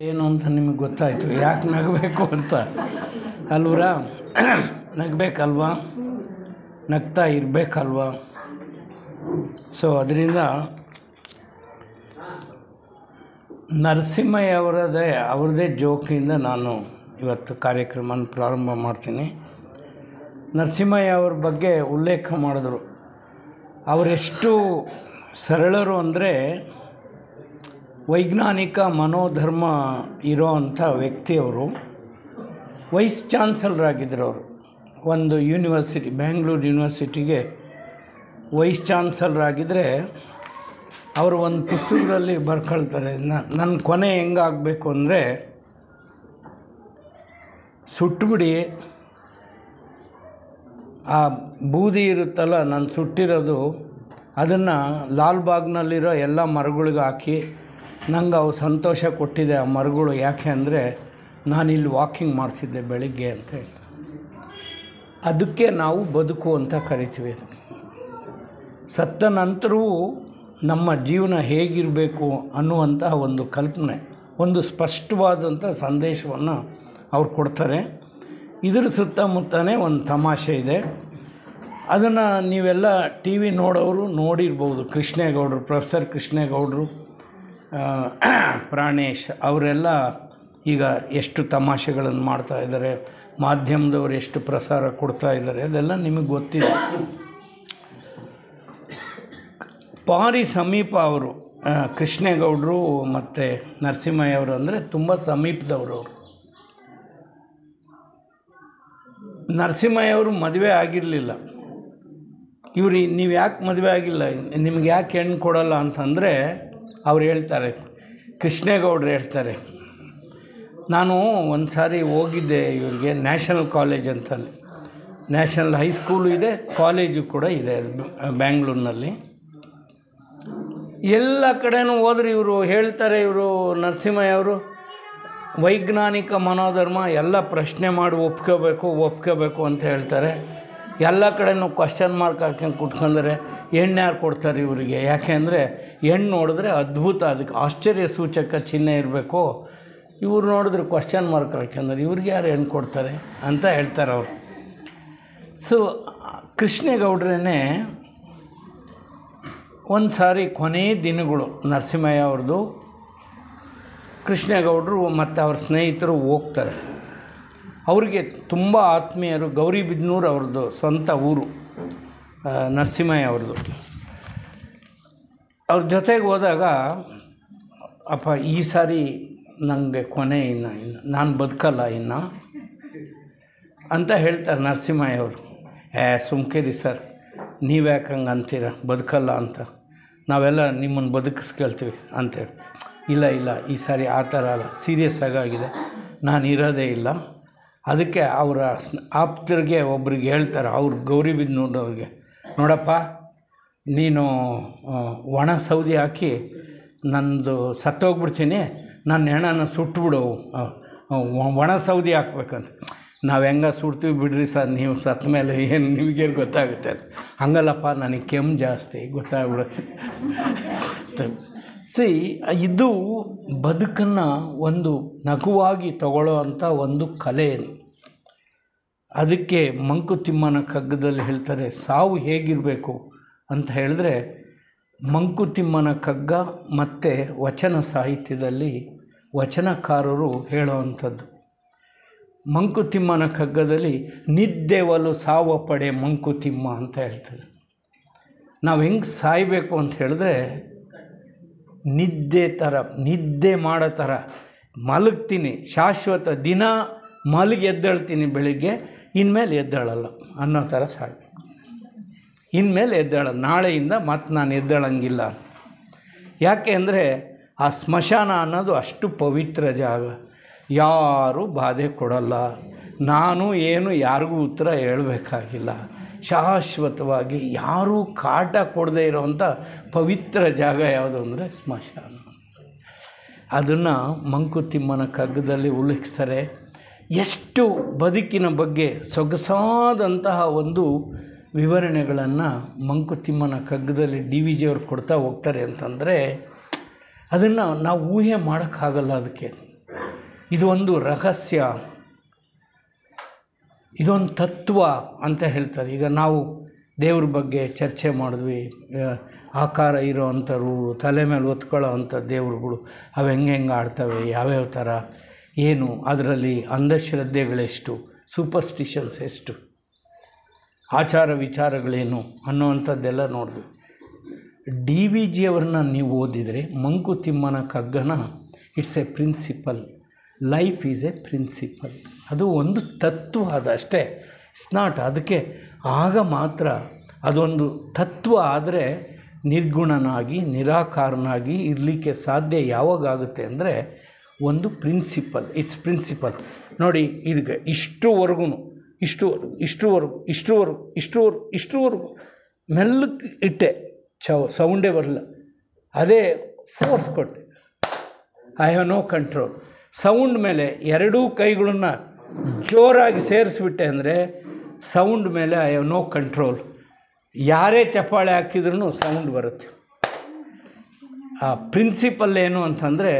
ಏನು ಅಂತ ನಿಮಗೆ ಗೊತ್ತಾಯಿತು, ಯಾಕೆ ನಗಬೇಕು ಅಂತ ಅಲ್ವರಾ? ನಗಬೇಕಲ್ವಾ, ನಗ್ತಾ ಇರಬೇಕಲ್ವಾ? ಸೊ ಅದರಿಂದ ನರಸಿಂಹಯ್ಯ ಅವ್ರದ್ದೇ ಜೋಕಿಂದ ನಾನು ಇವತ್ತು ಕಾರ್ಯಕ್ರಮನ ಪ್ರಾರಂಭ ಮಾಡ್ತೀನಿ. ನರಸಿಂಹಯ್ಯ ಅವ್ರ ಬಗ್ಗೆ ಉಲ್ಲೇಖ ಮಾಡಿದ್ರು. ಅವರೆಷ್ಟು ಸರಳರು ಅಂದರೆ ವೈಜ್ಞಾನಿಕ ಮನೋಧರ್ಮ ಇರೋ ಅಂಥ ವ್ಯಕ್ತಿಯವರು. ವೈಸ್ ಚಾನ್ಸಲರ್ ಆಗಿದ್ದರು ಅವರು. ಒಂದು ಯೂನಿವರ್ಸಿಟಿ, ಬ್ಯಾಂಗ್ಳೂರು ಯೂನಿವರ್ಸಿಟಿಗೆ ವೈಸ್ ಚಾನ್ಸಲರ್ ಆಗಿದ್ದರೆ ಅವರು ಒಂದು ಪುಸ್ತಕದಲ್ಲಿ ಬರ್ಕೊಳ್ತಾರೆ, ನನ್ನ ಕೊನೆ ಹೆಂಗಾಗಬೇಕು ಅಂದರೆ ಸುಟ್ಟುಬಿಡಿ, ಆ ಬೂದಿ ಇರುತ್ತಲ್ಲ ನಾನು ಸುಟ್ಟಿರೋದು, ಅದನ್ನು ಲಾಲ್ಬಾಗ್ನಲ್ಲಿರೋ ಎಲ್ಲ ಮರಗಳಿಗೆ ಹಾಕಿ ನಂಗೆ ಅವು ಸಂತೋಷ ಕೊಟ್ಟಿದೆ ಆ ಮರಗಳು. ಯಾಕೆ ಅಂದರೆ ನಾನಿಲ್ಲಿ ವಾಕಿಂಗ್ ಮಾಡ್ತಿದ್ದೆ ಬೆಳಿಗ್ಗೆ ಅಂತ ಹೇಳ್ತಾರೆ. ಅದಕ್ಕೆ ನಾವು ಬದುಕು ಅಂತ ಕರಿತೀವಿ. ಸತ್ತ ನಂತರವೂ ನಮ್ಮ ಜೀವನ ಹೇಗಿರಬೇಕು ಅನ್ನುವಂತಹ ಒಂದು ಕಲ್ಪನೆ, ಒಂದು ಸ್ಪಷ್ಟವಾದಂಥ ಸಂದೇಶವನ್ನು ಅವ್ರು ಕೊಡ್ತಾರೆ. ಇದರ ಸುತ್ತಮುತ್ತನೇ ಒಂದು ತಮಾಷೆ ಇದೆ. ಅದನ್ನು ನೀವೆಲ್ಲ ಟಿ ವಿ ನೋಡೋರು ನೋಡಿರ್ಬೋದು. ಕೃಷ್ಣೇಗೌಡರು, ಪ್ರೊಫೆಸರ್ ಕೃಷ್ಣೇಗೌಡರು, ಪ್ರಾಣೇಶ್ ಅವರೆಲ್ಲ ಈಗ ಎಷ್ಟು ತಮಾಷೆಗಳನ್ನು ಮಾಡ್ತಾಯಿದ್ದಾರೆ, ಮಾಧ್ಯಮದವರು ಎಷ್ಟು ಪ್ರಸಾರ ಕೊಡ್ತಾ ಇದ್ದಾರೆ, ಅದೆಲ್ಲ ನಿಮಗೆ ಗೊತ್ತಿದೆ. ಭಾರಿ ಸಮೀಪ ಅವರು ಕೃಷ್ಣೇಗೌಡರು ಮತ್ತು ನರಸಿಂಹಯ್ಯ ಅವರು ಅಂದರೆ ತುಂಬ ಸಮೀಪದವರು. ನರಸಿಂಹಯ್ಯ ಅವರು ಮದುವೆ ಆಗಿರಲಿಲ್ಲ. ಇವರು ನೀವು ಯಾಕೆ ಮದುವೆ ಆಗಿಲ್ಲ, ನಿಮ್ಗೆ ಯಾಕೆ ಹೆಣ್ಣು ಕೊಡೋಲ್ಲ ಅಂತಂದರೆ ಅವ್ರು ಹೇಳ್ತಾರೆ, ಕೃಷ್ಣೇಗೌಡರು ಹೇಳ್ತಾರೆ, ನಾನು ಒಂದು ಸಾರಿ ಹೋಗಿದ್ದೆ ಇವ್ರಿಗೆ ನ್ಯಾಷನಲ್ ಕಾಲೇಜ್ ಅಂತಲ್ಲಿ. ನ್ಯಾಷನಲ್ ಹೈಸ್ಕೂಲು ಇದೆ, ಕಾಲೇಜು ಕೂಡ ಇದೆ ಬ್ಯಾಂಗ್ಳೂರಿನಲ್ಲಿ. ಎಲ್ಲ ಕಡೆನೂ ಹೋದ್ರೆ ಇವರು ಹೇಳ್ತಾರೆ, ಇವರು ನರಸಿಂಹಯ್ಯ ಅವರು ವೈಜ್ಞಾನಿಕ ಮನೋಧರ್ಮ ಎಲ್ಲ ಪ್ರಶ್ನೆ ಮಾಡಿ ಒಪ್ಕೋಬೇಕು ಅಂತ ಹೇಳ್ತಾರೆ. ಎಲ್ಲ ಕಡೆನೂ ಕ್ವಶನ್ ಮಾರ್ಕ್ ಹಾಕ್ಕೊಂಡು ಕುಟ್ಕೊಂಡ್ರೆ ಹೆಣ್ಣು ಯಾರು ಕೊಡ್ತಾರೆ ಇವರಿಗೆ? ಯಾಕೆ ಅಂದರೆ ಹೆಣ್ಣು ನೋಡಿದ್ರೆ ಅದ್ಭುತ, ಅದಕ್ಕೆ ಆಶ್ಚರ್ಯ ಸೂಚಕ ಚಿಹ್ನೆ ಇರಬೇಕು. ಇವ್ರು ನೋಡಿದ್ರೆ ಕ್ವಶನ್ ಮಾರ್ಕ್ ಹಾಕ್ಯಂದ್ರೆ ಇವ್ರಿಗೆ ಯಾರು ಹೆಣ್ಣು ಕೊಡ್ತಾರೆ ಅಂತ ಹೇಳ್ತಾರೆ ಅವರು. ಸೊ ಕೃಷ್ಣೇಗೌಡ್ರೇ ಒಂದು ಸಾರಿ ಕೊನೆಯ ದಿನಗಳು ನರಸಿಂಹಯ್ಯ ಅವ್ರದ್ದು, ಕೃಷ್ಣೇಗೌಡರು ಮತ್ತು ಅವ್ರ ಸ್ನೇಹಿತರು ಹೋಗ್ತಾರೆ. ಅವ್ರಿಗೆ ತುಂಬ ಆತ್ಮೀಯರು. ಗೌರಿಬಿದನೂರು ಅವ್ರದ್ದು ಸ್ವಂತ ಊರು, ನರಸಿಂಹಯ್ಯ ಅವ್ರದ್ದು. ಅವ್ರ ಜೊತೆಗೆ ಹೋದಾಗ, ಅಪ್ಪ ಈ ಸಾರಿ ನನಗೆ ಕೊನೆ, ಇನ್ನು ನಾನು ಬದುಕಲ್ಲ ಇನ್ನು ಅಂತ ಹೇಳ್ತಾರೆ ನರಸಿಂಹಯ್ಯ ಅವರು. ಸುಮ್ಕಿರಿ ಸರ್, ನೀವ್ಯಾಕೆ ಹಂಗೆ ಅಂತೀರ, ಬದುಕಲ್ಲ ಅಂತ, ನಾವೆಲ್ಲ ನಿಮ್ಮನ್ನು ಬದುಕಿಸ್ಕೊಳ್ತೀವಿ ಅಂತೇಳಿ. ಇಲ್ಲ ಈ ಸಾರಿ ಆ ಥರ ಅಲ್ಲ, ಸೀರಿಯಸ್ ಆಗಿದೆ, ನಾನು ಇರೋದೇ ಇಲ್ಲ. ಅದಕ್ಕೆ ಅವರ ಆಪ್ತರಿಗೆ ಒಬ್ರಿಗೆ ಹೇಳ್ತಾರೆ, ಅವ್ರು ಗೌರಿಬಿದನೂರವ್ರಿಗೆ, ನೋಡಪ್ಪ ನೀನು ಒಣ ಸೌದೆ ಹಾಕಿ ನಂದು ಸತ್ತೋಗ್ಬಿಡ್ತೀನಿ, ನನ್ನ ಹೆಣನ ಸುಟ್ಬಿಡು, ಒಣ ಸೌದೆ ಹಾಕ್ಬೇಕಂತ. ನಾವು ಹೆಂಗೆ ಸುಡ್ತೀವಿ ಬಿಡ್ರಿ ಸರ್, ನೀವು ಸತ್ತ ಮೇಲೆ ಏನು ನಿಮಗೇನು ಗೊತ್ತಾಗುತ್ತೆ ಅಂತ. ಹಂಗಲ್ಲಪ್ಪ, ನನಗೆ ಕೆಮ್ಮು ಜಾಸ್ತಿ, ಗೊತ್ತಾಗ್ಬಿಡುತ್ತೆ. ಇದು ಬದುಕನ್ನು ಒಂದು ನಗುವಾಗಿ ತಗೊಳ್ಳೋ ಅಂಥ ಒಂದು ಕಲೆ. ಅದಕ್ಕೆ ಮಂಕುತಿಮ್ಮನ ಕಗ್ಗದಲ್ಲಿ ಹೇಳ್ತಾರೆ, ಸಾವು ಹೇಗಿರಬೇಕು ಅಂತ ಹೇಳಿದ್ರೆ, ಮಂಕುತಿಮ್ಮನ ಕಗ್ಗ ಮತ್ತು ವಚನ ಸಾಹಿತ್ಯದಲ್ಲಿ ವಚನಕಾರರು ಹೇಳೋವಂಥದ್ದು. ಮಂಕುತಿಮ್ಮನ ಕಗ್ಗದಲ್ಲಿ ನಿದ್ದೆವಲು ಸಾವ ಪಡೆ ಮಂಕುತಿಮ್ಮ ಅಂತ ಹೇಳ್ತಾರೆ. ನಾವು ಹೆಂಗೆ ಸಾಯಬೇಕು ಅಂತ ಹೇಳಿದ್ರೆ, ನಿದ್ದೆ ಮಾಡೋ ಥರ ಮಲಗ್ತೀನಿ, ಶಾಶ್ವತ ದಿನ ಮಲಗಿ ಎದ್ದೇಳ್ತೀನಿ ಬೆಳಿಗ್ಗೆ, ಇನ್ಮೇಲೆ ಎದ್ದೇಳಲ್ಲ ಅನ್ನೋ ಥರ ಸಾಯಬೇಕು. ಇನ್ಮೇಲೆ ಎದ್ದೇಳಲ್ಲ, ನಾಳೆಯಿಂದ ಮತ್ತೆ ನಾನು ಎದ್ದೇಳಂಗಿಲ್ಲ. ಯಾಕೆ ಅಂದರೆ ಆ ಸ್ಮಶಾನ ಅನ್ನೋದು ಅಷ್ಟು ಪವಿತ್ರ ಜಾಗ, ಯಾರೂ ಬಾಧೆ ಕೊಡಲ್ಲ, ನಾನು ಏನು ಯಾರಿಗೂ ಉತ್ತರ ಹೇಳಬೇಕಾಗಿಲ್ಲ, ಶಾಶ್ವತವಾಗಿ ಯಾರೂ ಕಾಟ ಕೊಡದೇ ಇರೋವಂಥ ಪವಿತ್ರ ಜಾಗ ಯಾವುದು ಅಂದರೆ ಸ್ಮಶಾನ. ಅದನ್ನು ಮಂಕುತಿಮ್ಮನ ಕಗ್ಗದಲ್ಲಿ ಉಲ್ಲೇಖಿಸ್ತಾರೆ. ಎಷ್ಟು ಬದುಕಿನ ಬಗ್ಗೆ ಸೊಗಸಾದಂತಹ ಒಂದು ವಿವರಣೆಗಳನ್ನು ಮಂಕುತಿಮ್ಮನ ಕಗ್ಗದಲ್ಲಿ ಡಿ ವಿ ಜಿಯವರು ಕೊಡ್ತಾ ಹೋಗ್ತಾರೆ ಅಂತಂದರೆ ಅದನ್ನು ನಾವು ಊಹೆ ಮಾಡೋಕ್ಕಾಗಲ್ಲ. ಅದಕ್ಕೆ ಇದು ಒಂದು ರಹಸ್ಯ, ಇದೊಂದು ತತ್ವ ಅಂತ ಹೇಳ್ತಾರೆ. ಈಗ ನಾವು ದೇವ್ರ ಬಗ್ಗೆ ಚರ್ಚೆ ಮಾಡಿದ್ವಿ. ಆಕಾರ ಇರೋ ಅಂಥವ್ರು, ತಲೆ ಮೇಲೆ ಒತ್ಕೊಳ್ಳೋ ಅಂಥ ದೇವ್ರುಗಳು ಅವು ಹೆಂಗೆ ಆಡ್ತವೆ, ಯಾವ್ಯಾವ ಥರ, ಏನು ಅದರಲ್ಲಿ ಅಂಧಶ್ರದ್ಧೆಗಳೆಷ್ಟು, ಸೂಪರ್ಸ್ಟಿಷನ್ಸ್ ಎಷ್ಟು, ಆಚಾರ ವಿಚಾರಗಳೇನು ಅನ್ನೋವಂಥದ್ದೆಲ್ಲ ನೋಡಿದ್ವಿ. DVG ಅವ್ರನ್ನ ನೀವು ಓದಿದರೆ ಮಂಕುತಿಮ್ಮನ ಕಗ್ಗನ it's a principle, life is a principle. ಅದು ಒಂದು ತತ್ವ, ಅದಷ್ಟೇ. ಇಟ್ಸ್ ನಾಟ್, ಅದಕ್ಕೆ ಆಗ ಮಾತ್ರ ಅದೊಂದು ತತ್ವ. ಆದರೆ ನಿರ್ಗುಣನಾಗಿ ನಿರಾಕಾರನಾಗಿ ಇರಲಿಕ್ಕೆ ಸಾಧ್ಯ ಯಾವಾಗುತ್ತೆ ಅಂದರೆ ಒಂದು ಪ್ರಿನ್ಸಿಪಲ್. It's principal. ನೋಡಿ, ಇದಕ್ಕೆ ಇಷ್ಟುವರೆಗೂ ಮೆಲ್ಲಕ್ಕೆ ಇಟ್ಟೆ, ಸೌಂಡೇ ಬರಲ್ಲ. ಅದೇ ಫೋರ್ಸ್ ಕೊಟ್ಟೆ, I have no control. Sound ಮೇಲೆ ಎರಡೂ ಕೈಗಳನ್ನ ಜೋರಾಗಿ ಸೇರಿಸ್ಬಿಟ್ಟೆ ಅಂದರೆ ಸೌಂಡ್ ಮೇಲೆ ಐ ಹ್ಯಾವ್ ನೋ ಕಂಟ್ರೋಲ್. ಯಾರೇ ಚಪ್ಪಾಳೆ ಹಾಕಿದ್ರೂ ಸೌಂಡ್ ಬರುತ್ತೆ. ಆ ಪ್ರಿನ್ಸಿಪಲ್ ಏನು ಅಂತಂದರೆ,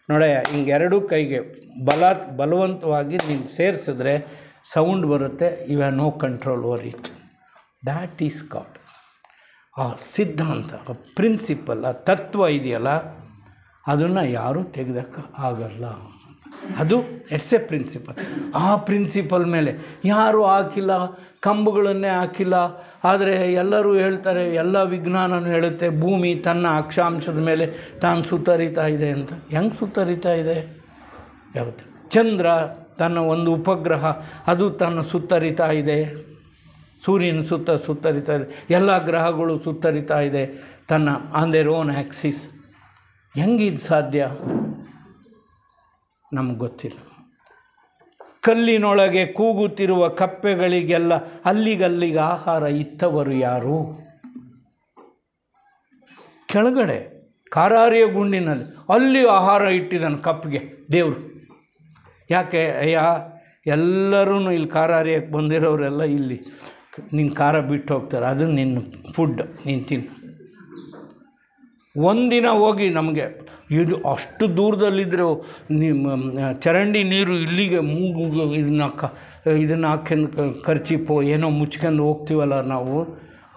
ನೋಡ, ಹಿಂಗೆ ಎರಡೂ ಕೈಗೆ ಬಲವಂತವಾಗಿ ನೀನು ಸೇರಿಸಿದ್ರೆ ಸೌಂಡ್ ಬರುತ್ತೆ. You have no control over it. That is God. ಆ ಸಿದ್ಧಾಂತ, ಆ ಪ್ರಿನ್ಸಿಪಲ್, ಆ ತತ್ವ ಇದೆಯಲ್ಲ, ಅದನ್ನು ಯಾರೂ ತೆಗೆದಕ್ಕೆ ಆಗಲ್ಲ. ಅದು ಇಟ್ಸ್ ಎ ಪ್ರಿನ್ಸಿಪಲ್. ಆ ಪ್ರಿನ್ಸಿಪಲ್ ಮೇಲೆ ಯಾರೂ ಹಾಕಿಲ್ಲ, ಕಂಬಗಳನ್ನೇ ಹಾಕಿಲ್ಲ. ಆದರೆ ಎಲ್ಲರೂ ಹೇಳ್ತಾರೆ, ಎಲ್ಲ ವಿಜ್ಞಾನನೂ ಹೇಳುತ್ತೆ ಭೂಮಿ ತನ್ನ ಅಕ್ಷಾಂಶದ ಮೇಲೆ ತಾನು ಸುತ್ತರಿತಾ ಇದೆ ಅಂತ. ಹೆಂಗೆ ಸುತ್ತರಿತಾ ಇದೆ? ಯಾವತ್ತು? ಚಂದ್ರ ತನ್ನ ಒಂದು ಉಪಗ್ರಹ, ಅದು ತನ್ನ ಸುತ್ತರಿತಾ ಇದೆ, ಸೂರ್ಯನ ಸುತ್ತರಿತಾ ಇದೆ. ಎಲ್ಲ ಗ್ರಹಗಳು ಸುತ್ತರಿತಾ ಇದೆ ತನ್ನ ಆನ್ ದೇರ್ ಓನ್ ಆ್ಯಕ್ಸಿಸ್. ಹೆಂಗಿದು ಸಾಧ್ಯ? ನಮಗೆ ಗೊತ್ತಿಲ್ಲ. ಕಲ್ಲಿನೊಳಗೆ ಕೂಗುತ್ತಿರುವ ಕಪ್ಪೆಗಳಿಗೆಲ್ಲ ಅಲ್ಲಿಗಲ್ಲಿಗೆ ಆಹಾರ ಇತ್ತವರು ಯಾರು? ಕೆಳಗಡೆ ಕಾರಾರಿಯ ಗುಂಡಿನಲ್ಲಿ ಅಲ್ಲಿ ಆಹಾರ ಇಟ್ಟಿದ್ದಾನೆ ಕಪ್ಪಿಗೆ ದೇವರು. ಯಾಕೆ? ಅಯ್ಯ, ಎಲ್ಲರೂ ಇಲ್ಲಿ ಕಾರಾರಿಯಕ್ಕೆ ಬಂದಿರೋರೆಲ್ಲ ಇಲ್ಲಿ ನಿನ್ನ ಖಾರ ಬಿಟ್ಟು ಹೋಗ್ತಾರೆ, ಅದು ನಿನ್ನ ಫುಡ್, ನೀನು ತಿನ್ನು. ಒಂದಿನ ಹೋಗಿ ನಮಗೆ ಇದು ಅಷ್ಟು ದೂರದಲ್ಲಿದ್ದರೆ ಚರಂಡಿ ನೀರು ಇಲ್ಲಿಗೆ ಮೂಗು ಇದನ್ನು ಹಾಕ್ಯಂದು ಖರ್ಚಿಪೋ ಏನೋ ಮುಚ್ಕೊಂಡು ಹೋಗ್ತೀವಲ್ಲ ನಾವು,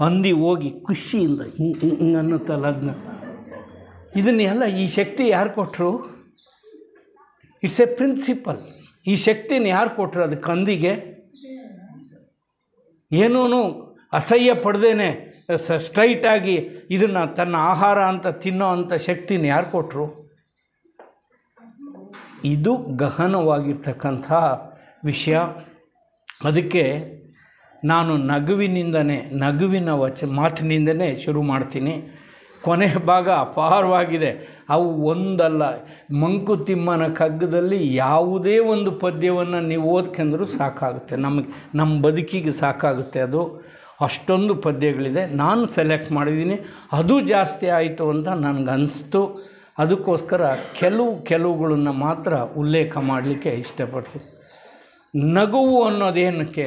ಹಂದಿ ಹೋಗಿ ಖುಷಿಯಿಂದ ಹಿಂಗೆ ಅನ್ನುತ್ತಲ್ಲ ಅದನ್ನ. ಇದನ್ನೆಲ್ಲ ಈ ಶಕ್ತಿ ಯಾರು ಕೊಟ್ಟರು? It's a principle. ಈ ಶಕ್ತಿನ ಯಾರು ಕೊಟ್ಟರು ಅದಕ್ಕೆ? ಹಂದಿಗೆ ಏನೂ ಅಸಹ್ಯ ಪಡ್ದೇನೆ ಸ್ಟ್ರೈಟಾಗಿ ಇದನ್ನು ತನ್ನ ಆಹಾರ ಅಂತ ತಿನ್ನೋ ಅಂಥ ಶಕ್ತಿನ ಯಾರು ಕೊಟ್ಟರು? ಇದು ಗಹನವಾಗಿರ್ತಕ್ಕಂಥ ವಿಷಯ. ಅದಕ್ಕೆ ನಾನು ನಗುವಿನ ಮಾತಿನಿಂದನೇ ಶುರು ಮಾಡ್ತೀನಿ. ಕೊನೆಯ ಭಾಗ ಅಪಾರವಾಗಿದೆ. ಅವು ಒಂದಲ್ಲ, ಮಂಕುತಿಮ್ಮನ ಕಗ್ಗದಲ್ಲಿ ಯಾವುದೇ ಒಂದು ಪದ್ಯವನ್ನು ನೀವು ಓದ್ಕೊಂಡ್ರೂ ಸಾಕಾಗುತ್ತೆ, ನಮ್ಮ ಬದುಕಿಗೆ ಸಾಕಾಗುತ್ತೆ. ಅದು ಅಷ್ಟೊಂದು ಪದ್ಯಗಳಿದೆ. ನಾನು ಸೆಲೆಕ್ಟ್ ಮಾಡಿದ್ದೀನಿ. ಅದು ಜಾಸ್ತಿ ಆಯಿತು ಅಂತ ನನಗನ್ನಿಸ್ತು. ಅದಕ್ಕೋಸ್ಕರ ಕೆಲವುಗಳನ್ನು ಮಾತ್ರ ಉಲ್ಲೇಖ ಮಾಡಲಿಕ್ಕೆ ಇಷ್ಟಪಡ್ತೀನಿ. ನಗುವು ಅನ್ನೋದೇನಕ್ಕೆ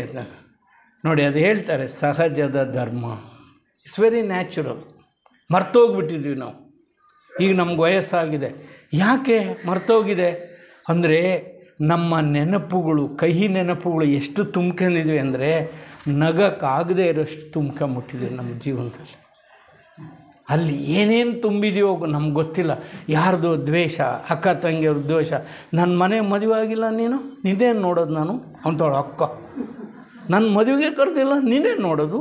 ನೋಡಿ, ಅದು ಹೇಳ್ತಾರೆ ಸಹಜದ ಧರ್ಮ. It's very natural. ಮರ್ತೋಗ್ಬಿಟ್ಟಿದ್ವಿ ನಾವು. ಈಗ ನಮ್ಗೆ ವಯಸ್ಸಾಗಿದೆ. ಯಾಕೆ ಮರ್ತೋಗಿದೆ ಅಂದರೆ, ನಮ್ಮ ನೆನಪುಗಳು, ಕಹಿ ನೆನಪುಗಳು ಎಷ್ಟು ತುಂಬ್ಕೊಂಡಿದ್ವಿ ಅಂದರೆ ನಗಕ್ಕಾಗದೇ ಇರೋಷ್ಟು ತುಂಬ್ಕೊಂಬಿಟ್ಟಿದೆ ನಮ್ಮ ಜೀವನದಲ್ಲಿ. ಅಲ್ಲಿ ಏನೇನು ತುಂಬಿದೆಯೋ ನಮ್ಗೆ ಗೊತ್ತಿಲ್ಲ. ಯಾರ್ದು ದ್ವೇಷ, ಅಕ್ಕ ತಂಗಿಯವ್ರ ದ್ವೇಷ. ನನ್ನ ಮನೆ ಮದುವೆ ಆಗಿಲ್ಲ, ನೀನೇನು ನೋಡೋದು? ನಾನು ಅಂಥವಳು ಅಕ್ಕ, ನನ್ನ ಮದುವೆಗೆ ಕರೆದಿಲ್ಲ, ನೀನೇನು ನೋಡೋದು?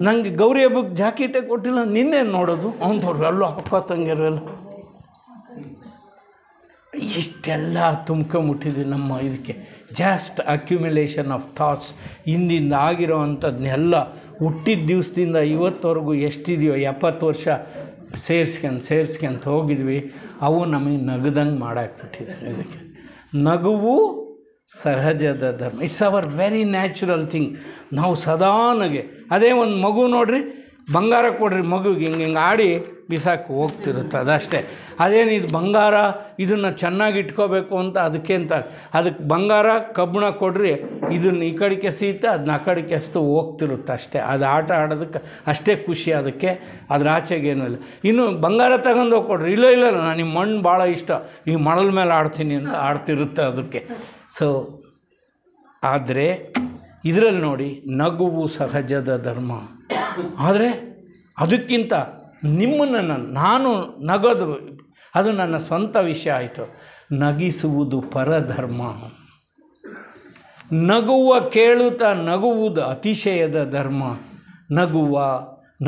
ನನಗೆ ಗೌರಿ ಹಬ್ಬಕ್ಕೆ ಜಾಕೆಟೇ ಕೊಟ್ಟಿಲ್ಲ, ನಿನ್ನೇನು ನೋಡೋದು? ಅಂಥವ್ರು ಎಲ್ಲ ಅಕ್ಕ ತಂಗಿಯರೆಲ್ಲ ಇಷ್ಟೆಲ್ಲ ತುಂಬ್ಕೊಂಬಿಟ್ಟಿದ್ವಿ ನಮ್ಮ ಇದಕ್ಕೆ. Just accumulation of thoughts. ಹಿಂದಿಂದ ಆಗಿರೋ ಅಂಥದ್ದನ್ನೆಲ್ಲ ಹುಟ್ಟಿದ ದಿವಸದಿಂದ ಇವತ್ತವರೆಗೂ ಎಷ್ಟಿದೆಯೋ 70 ವರ್ಷ ಸೇರಿಸ್ಕೊಂತ ಹೋಗಿದ್ವಿ. ಅವು ನಮಗೆ ನಗದಂಗೆ ಮಾಡಾಕ್ಬಿಟ್ಟಿದ್ವಿ. ಇದಕ್ಕೆ ನಗುವು ಸಹಜದ ಧರ್ಮ. It's hour very natural thing. ನಾವು ಸದಾ ನಗೆ. ಅದೇ ಒಂದು ಮಗು ನೋಡ್ರಿ, ಬಂಗಾರ ಕೊಡ್ರಿ ಮಗುಗೆ ಹಿಂಗೆ ಆಡಿ ಬಿಸಾಕು ಹೋಗ್ತಿರುತ್ತೆ ಅದಷ್ಟೇ. ಅದೇನು ಇದು ಬಂಗಾರ, ಇದನ್ನು ಚೆನ್ನಾಗಿ ಇಟ್ಕೋಬೇಕು ಅಂತ ಅದಕ್ಕೆ ಅದಕ್ಕೆ ಬಂಗಾರ ಕಬ್ಬಿಣ ಕೊಡ್ರಿ, ಇದನ್ನು ಈ ಕಡೆಗೆ ಎಸೀತೆ ಅದನ್ನ ಆ ಕಡೆಗೆ ಎಸ್ತು ಹೋಗ್ತಿರುತ್ತೆ ಅಷ್ಟೇ. ಅದು ಆಟ ಆಡೋದಕ್ಕೆ ಅಷ್ಟೇ ಖುಷಿ ಅದಕ್ಕೆ, ಅದ್ರ ಆಚೆಗೇನೂ ಇಲ್ಲ. ಇನ್ನು ಬಂಗಾರ ತಗೊಂಡೋಗಿ ಕೊಡ್ರಿ, ಇಲ್ಲ ಇಲ್ಲ ನನಗೆ ಮಣ್ಣು ಭಾಳ ಇಷ್ಟ, ಈ ಮಣಲ ಮೇಲೆ ಆಡ್ತೀನಿ ಅಂತ ಆಡ್ತಿರುತ್ತೆ ಅದಕ್ಕೆ. ಸೊ ಆದರೆ ಇದರಲ್ಲಿ ನೋಡಿ, ನಗುವು ಸಹಜದ ಧರ್ಮ. ಆದರೆ ಅದಕ್ಕಿಂತ ನಿಮ್ಮನ್ನು ನಾನು ನಗೋದು ಅದು ನನ್ನ ಸ್ವಂತ ವಿಷಯ ಆಯಿತು. ನಗಿಸುವುದು ಪರಧರ್ಮ. ನಗುವ ಕೇಳುತ್ತಾ ನಗುವುದು ಅತಿಶಯದ ಧರ್ಮ.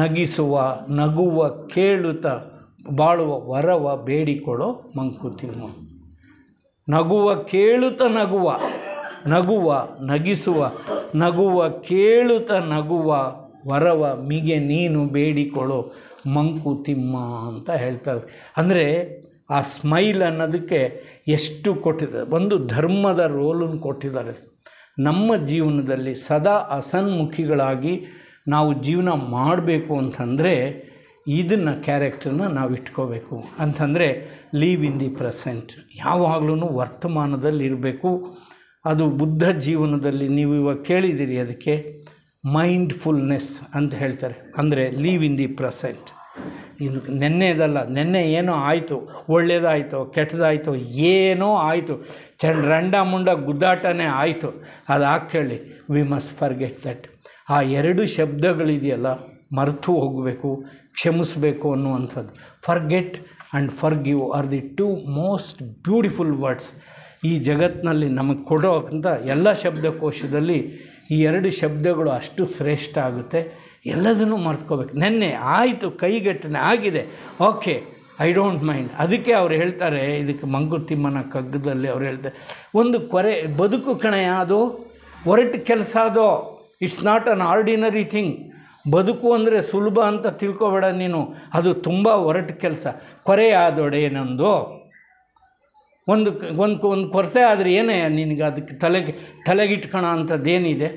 ನಗಿಸುವ ನಗುವ ಕೇಳುತ್ತಾ ಬಾಳುವ ವರವ ಬೇಡಿಕೊಳ್ಳೋ ಮಂಕುತಿಮ್ಮ. ನಗುವ ಕೇಳುತ್ತಾ ನಗಿಸುವ ನಗುವ ಕೇಳುತ್ತಾ ನಗುವ ವರವ ಮಿಗೆ ನೀನು ಬೇಡಿಕೊಳ್ಳೋ ಮಂಕುತಿಮ್ಮ ಅಂತ ಹೇಳ್ತಾರೆ. ಅಂದರೆ ಆ ಸ್ಮೈಲ್ ಅನ್ನೋದಕ್ಕೆ ಎಷ್ಟು ಕೊಟ್ಟಿದ್ದಾರೆ, ಒಂದು ಧರ್ಮದ ರೋಲನ್ನು ಕೊಟ್ಟಿದ್ದಾರೆ. ನಮ್ಮ ಜೀವನದಲ್ಲಿ ಸದಾ ಹಸನ್ಮುಖಿಗಳಾಗಿ ನಾವು ಜೀವನ ಮಾಡಬೇಕು ಅಂತಂದರೆ ಇದನ್ನು ಕ್ಯಾರೆಕ್ಟರ್ನ ನಾವು ಇಟ್ಕೋಬೇಕು. ಅಂತಂದರೆ ಲೀವ್ ಇನ್ ದಿ ಪ್ರೆಸೆಂಟ್, ಯಾವಾಗಲೂ ವರ್ತಮಾನದಲ್ಲಿ ಇರಬೇಕು. ಅದು ಬುದ್ಧ ಜೀವನದಲ್ಲಿ ನೀವು ಇವಾಗ ಕೇಳಿದ್ದೀರಿ, ಅದಕ್ಕೆ ಮೈಂಡ್ಫುಲ್ನೆಸ್ ಅಂತ ಹೇಳ್ತಾರೆ. ಅಂದರೆ ಲೀವ್ ಇನ್ ದಿ ಪ್ರೆಸೆಂಟ್. ಇದು ನೆನ್ನೆದಲ್ಲ, ನೆನ್ನೆ ಏನೋ ಆಯಿತು, ಒಳ್ಳೆಯದಾಯಿತು ಕೆಟ್ಟದಾಯಿತು, ಏನೋ ಆಯಿತು, ರಂಡ ಮುಂಡ ಗುದ್ದಾಟನೇ ಆಯಿತು, ಅದು ಹಾಕೇಳಿ ವಿ ಮಸ್ಟ್ ಫರ್ಗೆಟ್ ದಟ್. ಆ ಎರಡು ಶಬ್ದಗಳಿದೆಯಲ್ಲ, ಮರೆತು ಹೋಗಬೇಕು, ಕ್ಷಮಿಸಬೇಕು ಅನ್ನುವಂಥದ್ದು. Forget and forgive R the two most beautiful words ಈ ಜಗತ್ತಿನಲ್ಲಿ ನಮಗೆ ಕೊಡೋಂಥ ಎಲ್ಲ ಶಬ್ದಕೋಶದಲ್ಲಿ. ಈ ಎರಡು ಶಬ್ದಗಳು ಅಷ್ಟು ಶ್ರೇಷ್ಠ ಆಗುತ್ತೆ. ಎಲ್ಲದನ್ನೂ ಮರ್ತ್ಕೋಬೇಕು. ನೆನ್ನೆ ಆಯಿತು, ಕೈಗೆಟ್ಟನೆ ಆಗಿದೆ, ಓಕೆ, ಐ ಡೋಂಟ್ ಮೈಂಡ್. ಅದಕ್ಕೆ ಅವ್ರು ಹೇಳ್ತಾರೆ, ಇದಕ್ಕೆ ಮಂಕುತಿಮ್ಮನ ಕಗ್ಗದಲ್ಲಿ ಅವ್ರು ಹೇಳ್ತಾರೆ, ಒಂದು ಬದುಕು ಕಣೆಯ, ಅದು ಹೊರಟು ಕೆಲಸ, ಅದು it's not an ordinary thing. ಬದುಕು ಅಂದರೆ ಸುಲಭ ಅಂತ ತಿಳ್ಕೊಬೇಡ ನೀನು, ಅದು ತುಂಬ ಹೊರಟು ಕೆಲಸ. ಕೊರೆಯಾದೊಡೆಯನೊಂದು ಒಂದು ಕೊರತೆ ಆದರೆ ಏನೇ ನಿನಗೆ ಅದಕ್ಕೆ ತಲೆಗಿಟ್ಕೋಣ ಅಂಥದ್ದೇನಿದೆ.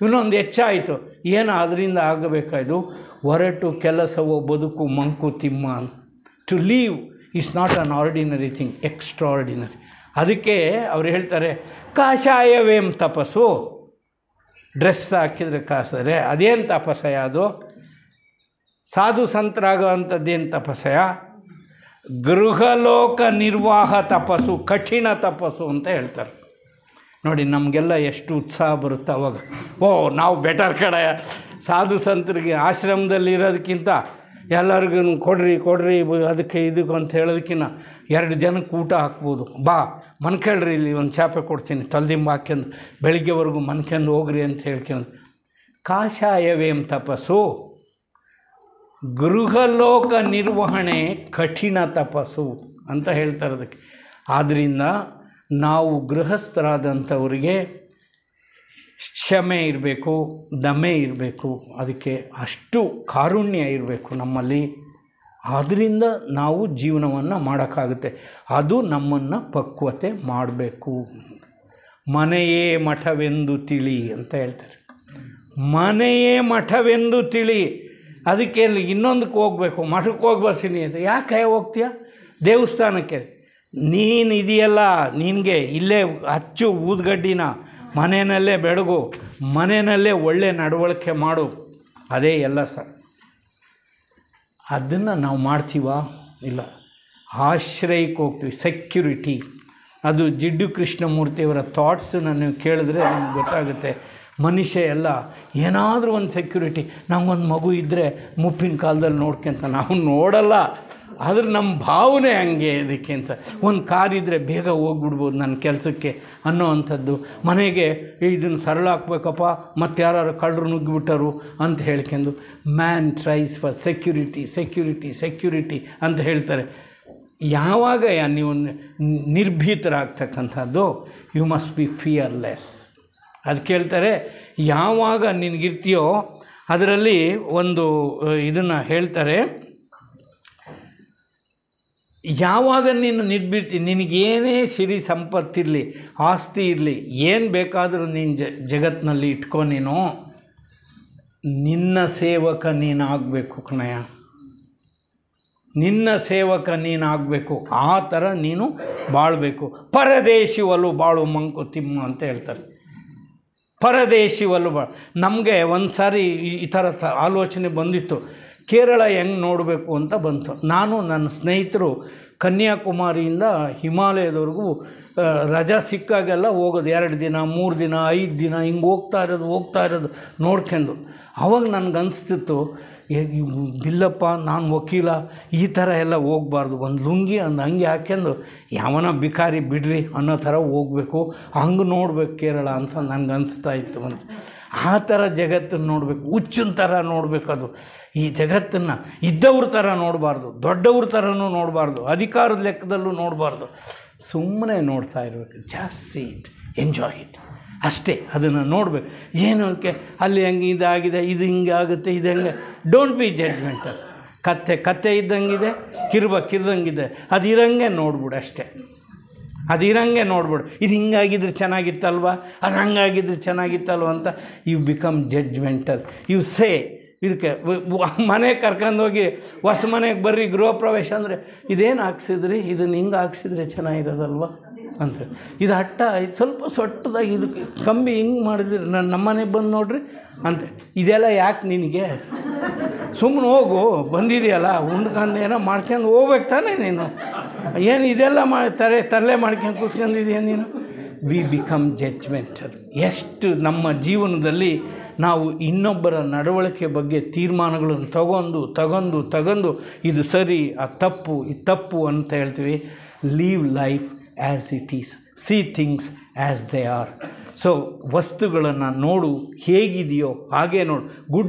ಇನ್ನೊಂದು ಹೆಚ್ಚಾಯಿತು, ಏನು ಅದರಿಂದ ಆಗಬೇಕಾಯ್ತು. ಹೊರಟು ಕೆಲಸವೋ ಬದುಕು Mankutimma. To live is not an ordinary thing, extraordinary. ಅದಕ್ಕೆ ಅವ್ರು ಹೇಳ್ತಾರೆ, ಕಾಷಾಯವೇಂ ತಪಸ್ಸು. ಡ್ರೆಸ್ ಹಾಕಿದರೆ ಕಾಸಿದ್ರೆ ಅದೇನು ತಪಸ್ಸಯ? ಅದು ಸಾಧು ಸಂತರಾಗೋ ಅಂಥದ್ದೇನು ತಪಸ್ಸಯ? ಗೃಹಲೋಕ ನಿರ್ವಾಹ ತಪಸ್ಸು, ಕಠಿಣ ತಪಸ್ಸು ಅಂತ ಹೇಳ್ತಾರೆ. ನೋಡಿ, ನಮಗೆಲ್ಲ ಎಷ್ಟು ಉತ್ಸಾಹ ಬರುತ್ತೆ ಅವಾಗ. ನಾವು ಬೆಟರ್ ಕಡೆ ಸಾಧು ಸಂತರಿಗೆ ಆಶ್ರಮದಲ್ಲಿ ಇರೋದಕ್ಕಿಂತ ಎಲ್ಲರಿಗೂ ಕೊಡ್ರಿ ಅದಕ್ಕೆ ಇದಕ್ಕೆ ಅಂತ ಹೇಳೋದಕ್ಕಿಂತ 2 ಜನಕ್ಕೆ ಊಟ ಹಾಕ್ಬೋದು. ಬಾ ಮನ್ಕೇಳ್ರಿ, ಇಲ್ಲಿ ಒಂದು ಚಾಪೆ ಕೊಡ್ತೀನಿ, ತಲೆದಿಂಬ ಹಾಕ್ಯಂದು ಬೆಳಿಗ್ಗೆವರೆಗೂ ಮನ್ಕೊಂಡು ಹೋಗ್ರಿ ಅಂತ ಹೇಳ್ಕೊಂಡು. ಕಾಷಾಯವೇಂ ತಪಸ್ಸು, ಗೃಹಲೋಕ ನಿರ್ವಹಣೆ ಕಠಿಣ ತಪಸ್ಸು ಅಂತ ಹೇಳ್ತಾರೆ ಅದಕ್ಕೆ. ಆದ್ದರಿಂದ ನಾವು ಗೃಹಸ್ಥರಾದಂಥವರಿಗೆ ಕ್ಷಮೆ ಇರಬೇಕು, ದಮೆ ಇರಬೇಕು, ಅದಕ್ಕೆ ಅಷ್ಟು ಕಾರುಣ್ಯ ಇರಬೇಕು ನಮ್ಮಲ್ಲಿ. ಆದ್ದರಿಂದ ನಾವು ಜೀವನವನ್ನು ಮಾಡೋಕ್ಕಾಗುತ್ತೆ. ಅದು ನಮ್ಮನ್ನು ಪಕ್ವತೆ ಮಾಡಬೇಕು. ಮನೆಯೇ ಮಠವೆಂದು ತಿಳಿ ಅಂತ ಹೇಳ್ತಾರೆ. ಮನೆಯೇ ಮಠವೆಂದು ತಿಳಿ. ಅದಕ್ಕೆ ಇನ್ನೊಂದಕ್ಕೆ ಹೋಗಬೇಕು, ಮಠಕ್ಕೆ ಹೋಗಿ ಬರ್ತೀನಿ ಅಂತ. ಯಾಕೆ ಹೋಗ್ತೀಯ? ದೇವಸ್ಥಾನಕ್ಕೆ. ನೀನು ಇದೆಯಲ್ಲ, ನಿನಗೆ ಇಲ್ಲೇ ಹಚ್ಚು ಊದ್ಗಡ್ಡಿನ, ಮನೆಯಲ್ಲೇ ಬೆಳಗು, ಮನೆಯಲ್ಲೇ ಒಳ್ಳೆ ನಡವಳಿಕೆ ಮಾಡು, ಅದೇ ಎಲ್ಲ ಸರ್. ಅದನ್ನು ನಾವು ಮಾಡ್ತೀವಾ? ಇಲ್ಲ. ಆಶ್ರಯಕ್ಕೆ ಹೋಗ್ತೀವಿ, ಸೆಕ್ಯುರಿಟಿ. ಅದು ಜಿಡ್ಡು ಕೃಷ್ಣಮೂರ್ತಿಯವರ ಥಾಟ್ಸನ್ನು ನೀವು ಕೇಳಿದ್ರೆ ನಿಮ್ಗೆ ಗೊತ್ತಾಗುತ್ತೆ. ಮನುಷ್ಯ ಎಲ್ಲ ಏನಾದರೂ ಒಂದು ಸೆಕ್ಯುರಿಟಿ. ನಮಗೊಂದು ಮಗು ಇದ್ದರೆ ಮುಪ್ಪಿನ ಕಾಲದಲ್ಲಿ ನೋಡ್ಕೊಂತ ನಾವು ನೋಡಲ್ಲ, ಆದ್ರೆ ನಮ್ಮ ಭಾವನೆ ಹಂಗೆ. ಅದಕ್ಕೆ ಅಂತ ಒಂದು ಕಾರ್ ಇದ್ದರೆ ಬೇಗ ಹೋಗ್ಬಿಡ್ಬೋದು ನನ್ನ ಕೆಲಸಕ್ಕೆ ಅನ್ನೋ ಅಂಥದ್ದು. ಮನೆಗೆ ಇದನ್ನು ಸರಳ ಹಾಕ್ಬೇಕಪ್ಪ, ಮತ್ತು ಯಾರು ಕಳ್ಳರು ನುಗ್ಗಿಬಿಟ್ಟರು ಅಂತ ಹೇಳ್ಕೊಂಡು ಮ್ಯಾನ್ ಟ್ರೈಸ್ ಫಾರ್ ಸೆಕ್ಯೂರಿಟಿ ಅಂತ ಹೇಳ್ತಾರೆ. ಯಾವಾಗ ನೀವು ನಿರ್ಭೀತರಾಗ್ತಕ್ಕಂಥದ್ದು, ಯು ಮಸ್ಟ್ ಬಿ ಫಿಯರ್ಲೆಸ್. ಅದು ಕೇಳ್ತಾರೆ, ಯಾವಾಗ ನಿನಗಿರ್ತೀಯೋ ಅದರಲ್ಲಿ ಒಂದು ಇದನ್ನು ಹೇಳ್ತಾರೆ, ಯಾವಾಗ ನೀನು ನಿರ್ಭೀತಿ, ನಿನಗೇನೇ ಸಿರಿ ಸಂಪತ್ತಿರಲಿ, ಆಸ್ತಿ ಇರಲಿ, ಏನು ಬೇಕಾದರೂ ನೀನು ಜಗತ್ತಿನಲ್ಲಿ ಇಟ್ಕೊ, ನೀನು ನಿನ್ನ ಸೇವಕ ನೀನಾಗಬೇಕು ಕಣಯ್ಯ. ನಿನ್ನ ಸೇವಕ ನೀನಾಗಬೇಕು, ಆ ಥರ ನೀನು ಬಾಳಬೇಕು. ಪರದೇಶಿ ಒಲು ಬಾಳು ಮಂಕುತಿಮ್ಮ ಅಂತ ಹೇಳ್ತಾರೆ. ಪರದೇಶಿ ಒಲು ನಮಗೆ ಒಂದು ಸಾರಿ ಈ ಥರ ಆಲೋಚನೆ ಬಂದಿತ್ತು, ಕೇರಳ ಹೆಂಗೆ ನೋಡಬೇಕು ಅಂತ ಬಂತು. ನಾನು ನನ್ನ ಸ್ನೇಹಿತರು ಕನ್ಯಾಕುಮಾರಿಯಿಂದ ಹಿಮಾಲಯದವರೆಗೂ ರಜಾ ಸಿಕ್ಕಾಗೆಲ್ಲ ಹೋಗೋದು, 2 ದಿನ 3 ದಿನ 5 ದಿನ ಹಿಂಗೆ ಹೋಗ್ತಾ ಇರೋದು ನೋಡ್ಕೊಂಡು. ಆವಾಗ ನನಗನ್ನಿಸ್ತಿತ್ತು, ಬಿಲ್ಲಪ್ಪ ನಾನು ವಕೀಲ, ಈ ಥರ ಎಲ್ಲ ಹೋಗ್ಬಾರ್ದು, ಒಂದು ಲುಂಗಿ ಒಂದು ಅಂಗಿ ಹಾಕ್ಕೊಂಡು ಯಾವನ ಬಿಕಾರಿ ಬಿಡ್ರಿ ಅನ್ನೋ ಥರ ಹೋಗಬೇಕು, ಹಂಗೆ ನೋಡ್ಬೇಕು ಕೇರಳ ಅಂತ ನನಗನ್ನಿಸ್ತಾ ಇತ್ತು. ಅಂತ ಆ ಥರ ಜಗತ್ತನ್ನು ನೋಡಬೇಕು, ಹುಚ್ಚಿನ ಥರ ನೋಡಬೇಕು. ಅದು ಈ ಜಗತ್ತನ್ನು ಇದ್ದವ್ರ ಥರ ನೋಡಬಾರ್ದು, ದೊಡ್ಡವ್ರ ಥರನೂ ನೋಡಬಾರ್ದು, ಅಧಿಕಾರದ ಲೆಕ್ಕದಲ್ಲೂ ನೋಡಬಾರ್ದು. ಸುಮ್ಮನೆ ನೋಡ್ತಾ ಇರಬೇಕು. Just sea it, enjoy it ಅಷ್ಟೇ. ಅದನ್ನು ನೋಡಬೇಕು. ಏನಕ್ಕೆ ಅಲ್ಲಿ ಹೆಂಗೆ ಇದಾಗಿದೆ, ಇದು ಹಿಂಗೆ ಆಗುತ್ತೆ, ಇದು ಹೆಂಗೆ. Don't be judgemental. ಕತ್ತೆ ಇದ್ದಂಗಿದೆ, ಕಿರ್ದಂಗಿದೆ, ಅದು ಇರಂಗೆ ನೋಡ್ಬಿಡು ಅಷ್ಟೇ. ಅದು ಇರಂಗೆ ನೋಡ್ಬಿಡು. ಇದು ಹಿಂಗಾಗಿದ್ರೆ ಚೆನ್ನಾಗಿತ್ತಲ್ವ, ಅದು ಹಂಗಾಗಿದ್ರೆ ಚೆನ್ನಾಗಿತ್ತಲ್ವ ಅಂತ you become judgmental. You say ಇದಕ್ಕೆ ಮನೆಗೆ ಕರ್ಕೊಂಡೋಗಿ ಹೊಸ ಮನೆಗೆ ಬರ್ರಿ ಗೃಹ ಪ್ರವೇಶ ಅಂದರೆ ಇದೇನು ಹಾಕ್ಸಿದ್ರಿ, ಇದನ್ನು ಹಿಂಗೆ ಹಾಕ್ಸಿದ್ರೆ ಚೆನ್ನಾಗಿರೋದಲ್ವ ಅಂತ. ಇದು ಹಟ್ಟ, ಇದು ಸ್ವಲ್ಪ ಸೊಟ್ಟದಾಗಿ, ಇದಕ್ಕೆ ಕಂಬಿ ಹಿಂಗೆ ಮಾಡಿದ್ರಿ, ನಮ್ಮ ಮನೆಗೆ ಬಂದು ನೋಡ್ರಿ ಅಂತ. ಇದೆಲ್ಲ ಯಾಕೆ ನಿನಗೆ? ಸುಮ್ಮನೆ ಹೋಗು, ಬಂದಿದೆಯಲ್ಲ ಉಂಡ್ಕಂದು ಏನೋ ಮಾಡ್ಕೊಂಡು ಹೋಗ್ಬೇಕು ತಾನೇ ನೀನು. ಏನು ಇದೆಲ್ಲ ತರಲೆ ಮಾಡ್ಕೊಂಡು ಕೂತ್ಕೊಂಡಿದೆಯಾ ನೀನು? We become judgemental. ಎಷ್ಟು ನಮ್ಮ ಜೀವನದಲ್ಲಿ ನಾವು ಇನ್ನೊಬ್ಬರ ನಡವಳಿಕೆ ಬಗ್ಗೆ ತೀರ್ಮಾನಗಳನ್ನು ತಗೊಂಡು ಇದು ಸರಿ, ಇದು ತಪ್ಪು ಅಂತ ಹೇಳ್ತೀವಿ. Leave life as it is, C things as they are. So ವಸ್ತುಗಳನ್ನು ನೋಡು, ಹೇಗಿದೆಯೋ ಹಾಗೆ ನೋಡು.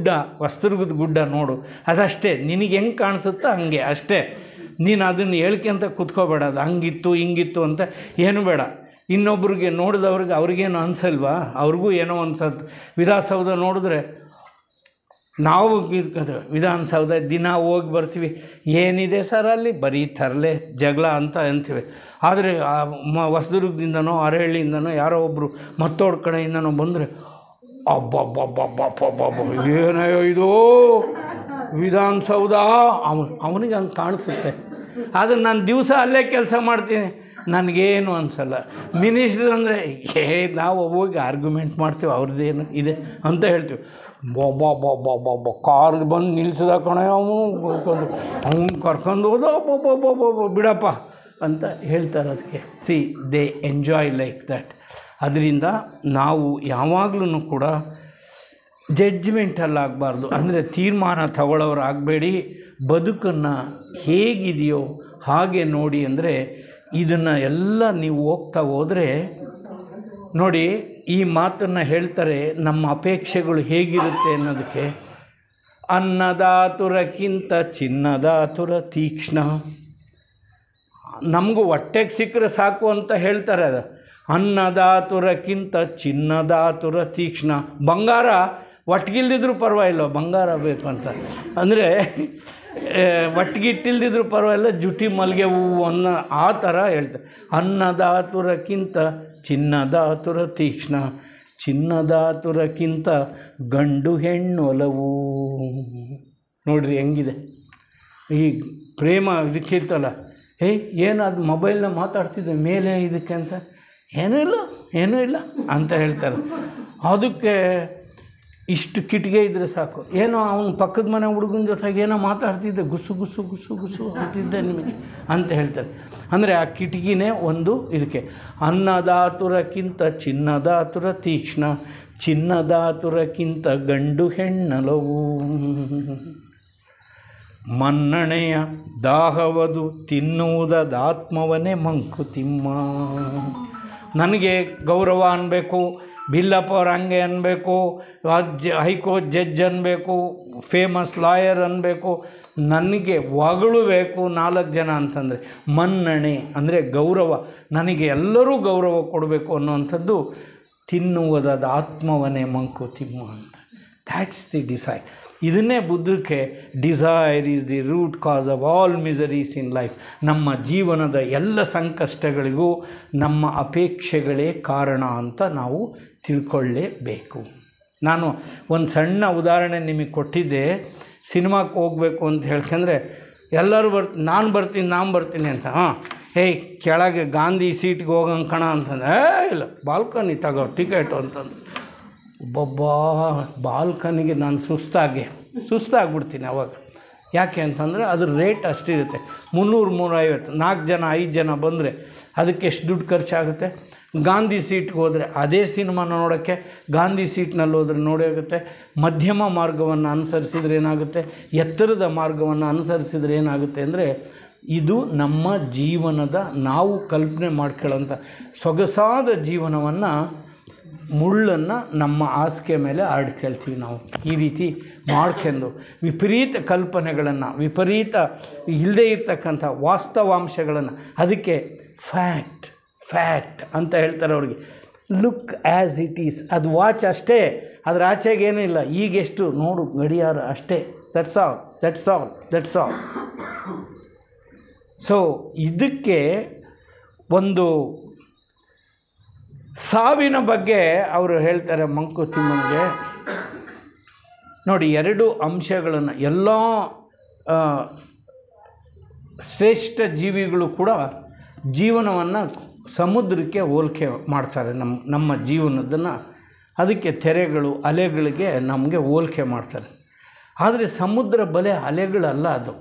ವಸ್ತುರ್ಗದ ಗುಡ್ಡ ನೋಡು, ಅದಷ್ಟೇ. ನಿನಗೆ ಹೆಂಗೆ ಕಾಣಿಸುತ್ತೋ ಹಂಗೆ ಅಷ್ಟೇ. ನೀನು ಅದನ್ನು ಹೇಳ್ಕೊಂತ ಕೂತ್ಕೋಬೇಡ, ಅದು ಹಂಗಿತ್ತು ಹಿಂಗಿತ್ತು ಅಂತ ಏನು ಬೇಡ. ಇನ್ನೊಬ್ರಿಗೆ ನೋಡಿದವ್ರಿಗೆ ಅವ್ರಿಗೇನು ಅನಿಸಲ್ವಾ? ಅವ್ರಿಗೂ ಏನೋ ಅನ್ಸತ್ತೆ. ವಿಧಾನಸೌಧ ನೋಡಿದ್ರೆ ನಾವು ವಿಧಾನಸೌಧ ದಿನ ಹೋಗಿ ಬರ್ತೀವಿ, ಏನಿದೆ ಸರ್ ಅಲ್ಲಿ, ಬರೀ ತರಲೆ ಜಗಳ ಅಂತ ಅಂತೀವಿ. ಆದರೆ ಹೊಸದುರ್ಗದಿಂದನೋ ಅರಹಳ್ಳಿಯಿಂದನೋ ಯಾರೋ ಒಬ್ಬರು ಮತ್ತೋಡ್ ಕಡೆಯಿಂದನೋ ಬಂದರೆ ಅಬ್ಬಬ್ಬಬ್ಬಬ್ಬಬ್ಬ ಏನಯ್ಯೋ ಇದು ವಿಧಾನಸೌಧ, ಅವನಿಗೆ ಹಂಗೆ ಕಾಣಿಸುತ್ತೆ. ಆದರೆ ನಾನು ದಿವಸ ಅಲ್ಲೇ ಕೆಲಸ ಮಾಡ್ತೀನಿ, ನನಗೇನು ಅನಿಸಲ್ಲ. ಮಿನಿಸ್ಟ್ರ್ ಅಂದರೆ ನಾವು ಹೋಗಿ ಆರ್ಗ್ಯುಮೆಂಟ್ ಮಾಡ್ತೀವಿ, ಅವ್ರದ್ದೇನು ಇದೆ ಅಂತ ಹೇಳ್ತೀವಿ. ಬಾಬಾ ಕಾರ್ಗೆ ಬಂದು ನಿಲ್ಸಿದ ಕಣ, ಅವನು ಕರ್ಕೊಂಡು ಹೋದ, ಬಿಡಪ್ಪ ಅಂತ ಹೇಳ್ತಾರೆ. ಅದಕ್ಕೆ C they enjoy like that. ಅದರಿಂದ ನಾವು ಯಾವಾಗಲೂ ಕೂಡ ಜಡ್ಜ್ಮೆಂಟಲ್ಲಿ ಆಗಬಾರ್ದು, ಅಂದರೆ ತೀರ್ಮಾನ ತಗೊಳ್ಳೋರು ಆಗಬೇಡಿ. ಬದುಕನ್ನು ಹೇಗಿದೆಯೋ ಹಾಗೆ ನೋಡಿ. ಅಂದರೆ ಇದನ್ನು ಎಲ್ಲ ನೀವು ಹೋಗ್ತಾ ಹೋದರೆ ನೋಡಿ, ಈ ಮಾತನ್ನು ಹೇಳ್ತಾರೆ, ನಮ್ಮ ಅಪೇಕ್ಷೆಗಳು ಹೇಗಿರುತ್ತೆ ಅನ್ನೋದಕ್ಕೆ. ಅನ್ನದಾತುರಕ್ಕಿಂತ ಚಿನ್ನದಾತುರ ತೀಕ್ಷ್ಣ. ನಮಗೂ ಹೊಟ್ಟೆಗೆ ಸಿಕ್ಕರೆ ಸಾಕು ಅಂತ ಹೇಳ್ತಾರೆ. ಅದು ಅನ್ನದಾತುರಕ್ಕಿಂತ ಚಿನ್ನದಾತುರ ತೀಕ್ಷ್ಣ. ಬಂಗಾರ ಒಟ್ಟಿಗಿಲ್ದಿದ್ರೂ ಪರವಾಗಿಲ್ಲ, ಬಂಗಾರ ಬೇಕು ಅಂತ. ಅಂದರೆ ಒಟ್ಟಿಗಿಟ್ಟಿಲ್ದಿದ್ರೂ ಪರವಾಗಿಲ್ಲ, ಜುಟಿ ಮಲ್ಲಿಗೆ ಹೂವು ಅನ್ನೋ ಆ ಥರ ಹೇಳ್ತಾರೆ. ಅನ್ನದಾತುರಕ್ಕಿಂತ ಚಿನ್ನದಾತುರ ತೀಕ್ಷ್ಣ, ಚಿನ್ನದಾತುರಕ್ಕಿಂತ ಗಂಡು ಹೆಣ್ಣು ಒಲವು. ನೋಡ್ರಿ ಹೆಂಗಿದೆ ಈ ಪ್ರೇಮ. ಇದಕ್ಕಿತ್ತಲ್ಲ, ಏನು ಅದು ಮೊಬೈಲ್ನ ಮಾತಾಡ್ತಿದ್ದೆ ಮೇಲೆ ಇದಕ್ಕೆ ಅಂತ, ಏನೂ ಇಲ್ಲ ಅಂತ ಹೇಳ್ತಾರೆ. ಅದಕ್ಕೆ ಇಷ್ಟು ಕಿಟಿಗೆ ಇದ್ದರೆ ಸಾಕು, ಏನೋ ಅವನು ಪಕ್ಕದ ಮನೆ ಹುಡುಗನ ಜೊತೆಗೆ ಏನೋ ಮಾತಾಡ್ತಿದ್ದೆ, ಗುಸು ಅಂತಿದ್ದೆ ನಿಮಗೆ ಅಂತ ಹೇಳ್ತಾರೆ. ಅಂದರೆ ಆ ಕಿಟಕಿನೇ ಒಂದು ಇದಕ್ಕೆ. ಅನ್ನದಾತುರಕ್ಕಿಂತ ಚಿನ್ನದಾತುರ ತೀಕ್ಷ್ಣ, ಚಿನ್ನದಾತುರಕ್ಕಿಂತ ಗಂಡು ಹೆಣ್ಣಲವು. ಮನ್ನಣೆಯ ದಾಹವದು ತಿನ್ನುವುದಾತ್ಮವನೇ ಮಂಕುತಿಮ್ಮ. ನನಗೆ ಗೌರವ ಅನ್ನಬೇಕು, ಬಿಲ್ಲಪ್ಪ ಅವ್ರು ಹಂಗೆ ಅನ್ನಬೇಕು, ಹೈಕೋರ್ಟ್ ಜಡ್ಜ್ ಅನ್ನಬೇಕು, ಫೇಮಸ್ ಲಾಯರ್ ಅನ್ನಬೇಕು, ನನಗೆ ಹೊಗಳು ಬೇಕು 4 ಜನ ಅಂತಂದರೆ. ಮನ್ನಣೆ ಅಂದರೆ ಗೌರವ, ನನಗೆ ಎಲ್ಲರೂ ಗೌರವ ಕೊಡಬೇಕು ಅನ್ನುವಂಥದ್ದು ತಿನ್ನುವುದಾದ ಆತ್ಮವನೇ ಮಂಕುತಿಮ್ಮ ಅಂತ. That's the desire. ಇದನ್ನೇ ಬುದ್ಧಕ್ಕೆ desire is the root cause of all miseries in life. ನಮ್ಮ ಜೀವನದ ಎಲ್ಲ ಸಂಕಷ್ಟಗಳಿಗೂ ನಮ್ಮ ಅಪೇಕ್ಷೆಗಳೇ ಕಾರಣ ಅಂತ ನಾವು ತಿಳ್ಕೊಳ್ಳೇಬೇಕು. ನಾನು ಒಂದು ಸಣ್ಣ ಉದಾಹರಣೆ ನಿಮಗೆ ಕೊಟ್ಟಿದ್ದೆ. ಸಿನಿಮಾಕ್ಕೆ ಹೋಗಬೇಕು ಅಂತ ಹೇಳ್ಕೊಂಡ್ರೆ ಎಲ್ಲರೂ ನಾನು ಬರ್ತೀನಿ ಅಂತ. ಹೇಯ್ ಕೆಳಗೆ ಗಾಂಧಿ ಸೀಟ್ಗೆ ಹೋಗಂಗೆ ಕಣ ಅಂತಂದ್ರೆ ಇಲ್ಲ ಬಾಲ್ಕನಿ ತಗೋ ಟಿಕೆಟು ಅಂತಂದು ಒಬ್ಬೊಬ್ಬ ಬಾಲ್ಕನಿಗೆ ನಾನು ಸುಸ್ತಾಗ್ಬಿಡ್ತೀನಿ ಅವಾಗ. ಯಾಕೆ ಅಂತಂದರೆ ಅದ್ರ ರೇಟ್ ಅಷ್ಟಿರುತ್ತೆ. 300-350, 4 ಜನ 5 ಜನ ಬಂದರೆ ಅದಕ್ಕೆ ಎಷ್ಟು ದುಡ್ಡು ಖರ್ಚಾಗುತ್ತೆ. ಗಾಂಧಿ ಸೀಟ್ಗೆ ಹೋದರೆ ಅದೇ ಸಿನಿಮಾನ ನೋಡೋಕ್ಕೆ ಗಾಂಧಿ ಸೀಟ್ನಲ್ಲಿ ಹೋದರೆ ನೋಡೋಗುತ್ತೆ. ಮಧ್ಯಮ ಮಾರ್ಗವನ್ನು ಅನುಸರಿಸಿದ್ರೆ ಏನಾಗುತ್ತೆ, ಎತ್ತರದ ಮಾರ್ಗವನ್ನು ಅನುಸರಿಸಿದ್ರೆ ಏನಾಗುತ್ತೆ ಅಂದರೆ ಇದು ನಮ್ಮ ಜೀವನದ ನಾವು ಕಲ್ಪನೆ ಮಾಡ್ಕೊಳ್ಳೋಂಥ ಸೊಗಸಾದ ಜೀವನವನ್ನು ಮುಳ್ಳನ್ನು ನಮ್ಮ ಹಾಸಿಗೆ ಮೇಲೆ ಆಡ್ಕೊಳ್ತೀವಿ ನಾವು. ಈ ರೀತಿ ಮಾಡ್ಕೊಂಡು ವಿಪರೀತ ಕಲ್ಪನೆಗಳನ್ನು, ವಿಪರೀತ ಇಲ್ಲದೇ ಇರ್ತಕ್ಕಂಥ ವಾಸ್ತವಾಂಶಗಳನ್ನು, ಅದಕ್ಕೆ ಫ್ಯಾಕ್ಟ್ ಅಂತ ಹೇಳ್ತಾರೆ ಅವ್ರಿಗೆ. ಲುಕ್ ಆ್ಯಸ್ ಇಟ್ ಈಸ್, ಅದು ವಾಚ್ ಅಷ್ಟೇ, ಅದರ ಆಚೆಗೇನಿಲ್ಲ. ಈಗೆಷ್ಟು ನೋಡು ಗಡಿಯಾರ ಅಷ್ಟೇ. That's all. ಸೊ ಇದಕ್ಕೆ ಒಂದು ಸಾವಿನ ಬಗ್ಗೆ ಅವರು ಹೇಳ್ತಾರೆ ಮಂಕುತಿಮ್ಮನಿಗೆ. ನೋಡಿ, 2 ಅಂಶಗಳನ್ನು ಎಲ್ಲ ಶ್ರೇಷ್ಠ ಜೀವಿಗಳು ಕೂಡ ಜೀವನವನ್ನು ಸಮುದ್ರಕ್ಕೆ ಹೋಲಿಕೆ ಮಾಡ್ತಾರೆ. ನಮ್ಮ ಜೀವನದನ್ನು ಅದಕ್ಕೆ ತೆರೆಗಳು, ಅಲೆಗಳಿಗೆ ನಮಗೆ ಹೋಲಿಕೆ ಮಾಡ್ತಾರೆ. ಆದರೆ ಸಮುದ್ರ ಬಲೆ ಅಲೆಗಳಲ್ಲ. ಅದು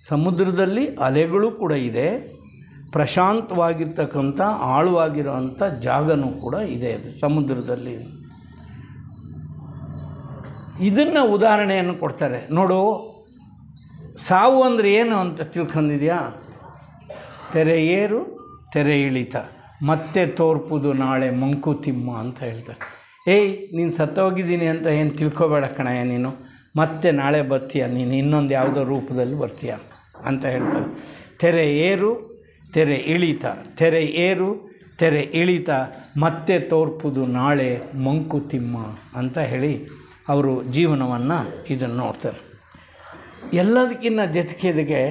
ಸಮುದ್ರದಲ್ಲಿ ಅಲೆಗಳು ಕೂಡ ಇದೆ, ಪ್ರಶಾಂತವಾಗಿರ್ತಕ್ಕಂಥ ಆಳವಾಗಿರೋವಂಥ ಜಾಗನೂ ಕೂಡ ಇದೆ ಅದು ಸಮುದ್ರದಲ್ಲಿ. ಇದನ್ನು ಉದಾಹರಣೆಯನ್ನು ಕೊಡ್ತಾರೆ. ನೋಡು, ಸಾವು ಅಂದರೆ ಏನು ಅಂತ ತಿಳ್ಕೊಂಡಿದ್ಯಾ? ತೆರೆ ಏರು ತೆರೆ ಇಳಿತ, ಮತ್ತೆ ತೋರ್ಪುದು ನಾಳೆ ಮಂಕುತಿಮ್ಮ ಅಂತ ಹೇಳ್ತಾರೆ. ನೀನು ಸತ್ತೋಗಿದ್ದೀನಿ ಅಂತ ಏನು ತಿಳ್ಕೊಬೇಡ ಕಣಯ್ಯ, ನೀನು ಮತ್ತೆ ನಾಳೆ ಬರ್ತೀಯ, ನೀನು ಇನ್ನೊಂದು ಯಾವುದೋ ರೂಪದಲ್ಲಿ ಬರ್ತೀಯ ಅಂತ ಹೇಳ್ತಾರೆ. ತೆರೆ ಏರು ತೆರೆ ಇಳಿತ, ತೆರೆ ಏರು ತೆರೆ ಇಳಿತ, ಮತ್ತೆ ತೋರ್ಪುದು ನಾಳೆ ಮಂಕುತಿಮ್ಮ ಅಂತ ಹೇಳಿ ಅವರು ಜೀವನವನ್ನು ಇದನ್ನು ನೋಡ್ತಾರೆ. ಎಲ್ಲದಕ್ಕಿಂತ ಜೊತೆಗೆ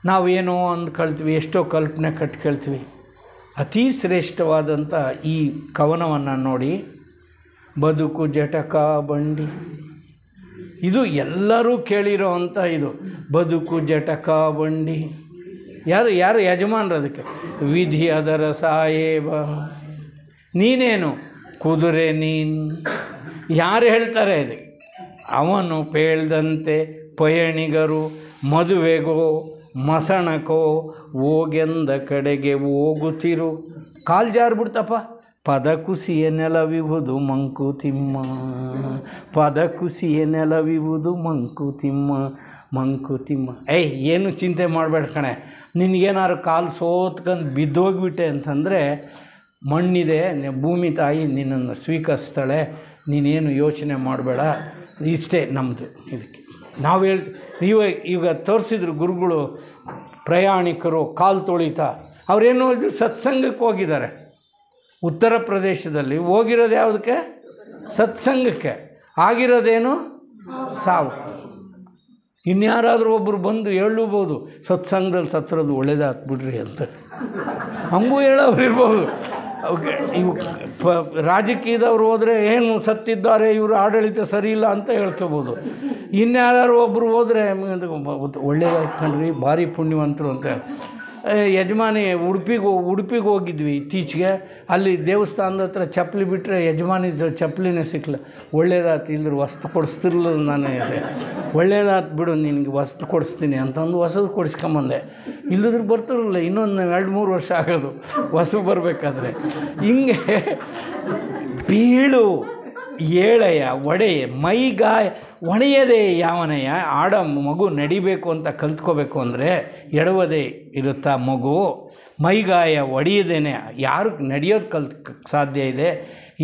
ನಾವೇನೋ ಅಂದ್ಕೊಳ್ತೀವಿ, ಎಷ್ಟೋ ಕಲ್ಪನೆ ಕಟ್ಕೊಳ್ತೀವಿ. ಅತಿ ಶ್ರೇಷ್ಠವಾದಂಥ ಈ ಕವನವನ್ನು ನೋಡಿ, ಬದುಕು ಜಟಕ ಬಂಡಿ, ಇದು ಎಲ್ಲರೂ ಕೇಳಿರೋ ಅಂಥ ಇದು. ಬದುಕು ಜಟಕ ಬಂಡಿ, ಯಾರು ಯಜಮಾನ್ರು ಅದಕ್ಕೆ? ವಿಧಿ ಅದರ ಸಾಯೇಬ, ನೀನೇನು ಕುದುರೆ ನೀನು. ಯಾರು ಹೇಳ್ತಾರೆ ಇದು? ಅವನು ಪೇಳ್ದಂತೆ ಪಯಣಿಗರು ಮದುವೆಗೋ ಮಸಣಕೋ ಹೋಗೆಂದ ಕಡೆಗೆ ಹೋಗುತ್ತಿರು. ಕಾಲು ಜಾರ್ಬಿಡ್ತಪ್ಪ. ಪದ ಕುಸಿಯ ನೆಲವಿವುದು ಮಂಕುತಿಮ್ಮ, ಪದ ಕುಸಿಯ ನೆಲವಿವುದು ಮಂಕುತಿಮ್ಮ. ಏನು ಚಿಂತೆ ಮಾಡಬೇಡ ಕಣೆ, ನಿನಗೇನಾದ್ರು ಕಾಲು ಸೋತ್ಕೊಂಡು ಬಿದ್ದೋಗ್ಬಿಟ್ಟೆ ಅಂತಂದರೆ ಮಣ್ಣಿದೆ, ಭೂಮಿ ತಾಯಿ ನಿನ್ನನ್ನು ಸ್ವೀಕರಿಸ್ತಾಳೆ, ನೀನೇನು ಯೋಚನೆ ಮಾಡಬೇಡ. ಇಷ್ಟೇ ನಮ್ಮದು. ಇದಕ್ಕೆ ನಾವು ಹೇಳ್ತೀವಿ. ಈಗ ತೋರಿಸಿದ್ರು ಗುರುಗಳು, ಪ್ರಯಾಣಿಕರು ಕಾಲು ತೊಳಿತಾ ಅವರೇನು ಸತ್ಸಂಗಕ್ಕೆ ಹೋಗಿದ್ದಾರೆ. ಉತ್ತರ ಪ್ರದೇಶದಲ್ಲಿ ಹೋಗಿರೋದು ಯಾವುದಕ್ಕೆ? ಸತ್ಸಂಗಕ್ಕೆ. ಆಗಿರೋದೇನು? ಸಾವು. ಇನ್ಯಾರಾದರೂ ಒಬ್ಬರು ಬಂದು ಹೇಳಬಹುದು, ಸತ್ಸಂಗದಲ್ಲಿ ಸತ್ತಿರೋದು ಒಳ್ಳೇದಾಗ್ಬಿಡ್ರಿ ಅಂತ, ಹಂಗೂ ಹೇಳೋರು ಇರ್ಬೋದು. ಓಕೆ, ಇವು ರಾಜಕೀಯದವ್ರು ಹೋದರೆ ಏನು ಸತ್ತಿದ್ದಾರೆ, ಇವರು ಆಡಳಿತ ಸರಿ ಇಲ್ಲ ಅಂತ ಹೇಳ್ಕೋಬೋದು. ಇನ್ಯಾರು ಒಬ್ಬರು ಹೋದರೆ ಒಳ್ಳೇದಾಯ್ತು ಕಣ್ರಿ, ಭಾರಿ ಪುಣ್ಯವಂತರು ಅಂತ. ಯಜಮಾನಿ ಉಡುಪಿಗೆ ಹೋಗಿದ್ವಿ ಇತ್ತೀಚೆಗೆ. ಅಲ್ಲಿ ದೇವಸ್ಥಾನದ ಹತ್ರ ಚಪ್ಪಲಿ ಬಿಟ್ಟರೆ ಯಜಮಾನಿ ಚಪ್ಪಲಿನೇ ಸಿಕ್ಕಲ್ಲ. ಒಳ್ಳೇದಾಯ್ತು, ಇಲ್ಲದ್ರೆ ವಸ್ತು ಕೊಡಿಸ್ತಿರ್ಲಿಲ್ಲ ನಾನು. ಒಳ್ಳೇದಾಯ್ತು ಬಿಡು, ನಿನಗೆ ವಸ್ತು ಕೊಡಿಸ್ತೀನಿ ಅಂತಂದು ಹೊಸದು ಕೊಡಿಸ್ಕೊಂಬಂದೆ. ಇಲ್ಲದ್ರೆ ಬರ್ತಿರಲಿಲ್ಲ, ಇನ್ನೊಂದು 2-3 ವರ್ಷ ಆಗೋದು ಹೊಸ ಬರಬೇಕಾದ್ರೆ. ಹಿಂಗೆ ಬೀಳು ಏಳೆಯ ಒಡೆಯ ಮೈಗಾಯ ಒಣೆಯದೇ ಯಾವನೆಯ. ಆಡ ಮಗು ನಡಿಬೇಕು ಅಂತ ಕಲ್ತ್ಕೋಬೇಕು ಅಂದರೆ ಎಡವದೇ ಇರುತ್ತಾ ಮಗು? ಮೈಗಾಯ ಒಡೆಯದೇನೆ ಯಾರು ನಡೆಯೋದು ಸಾಧ್ಯ ಇದೆ?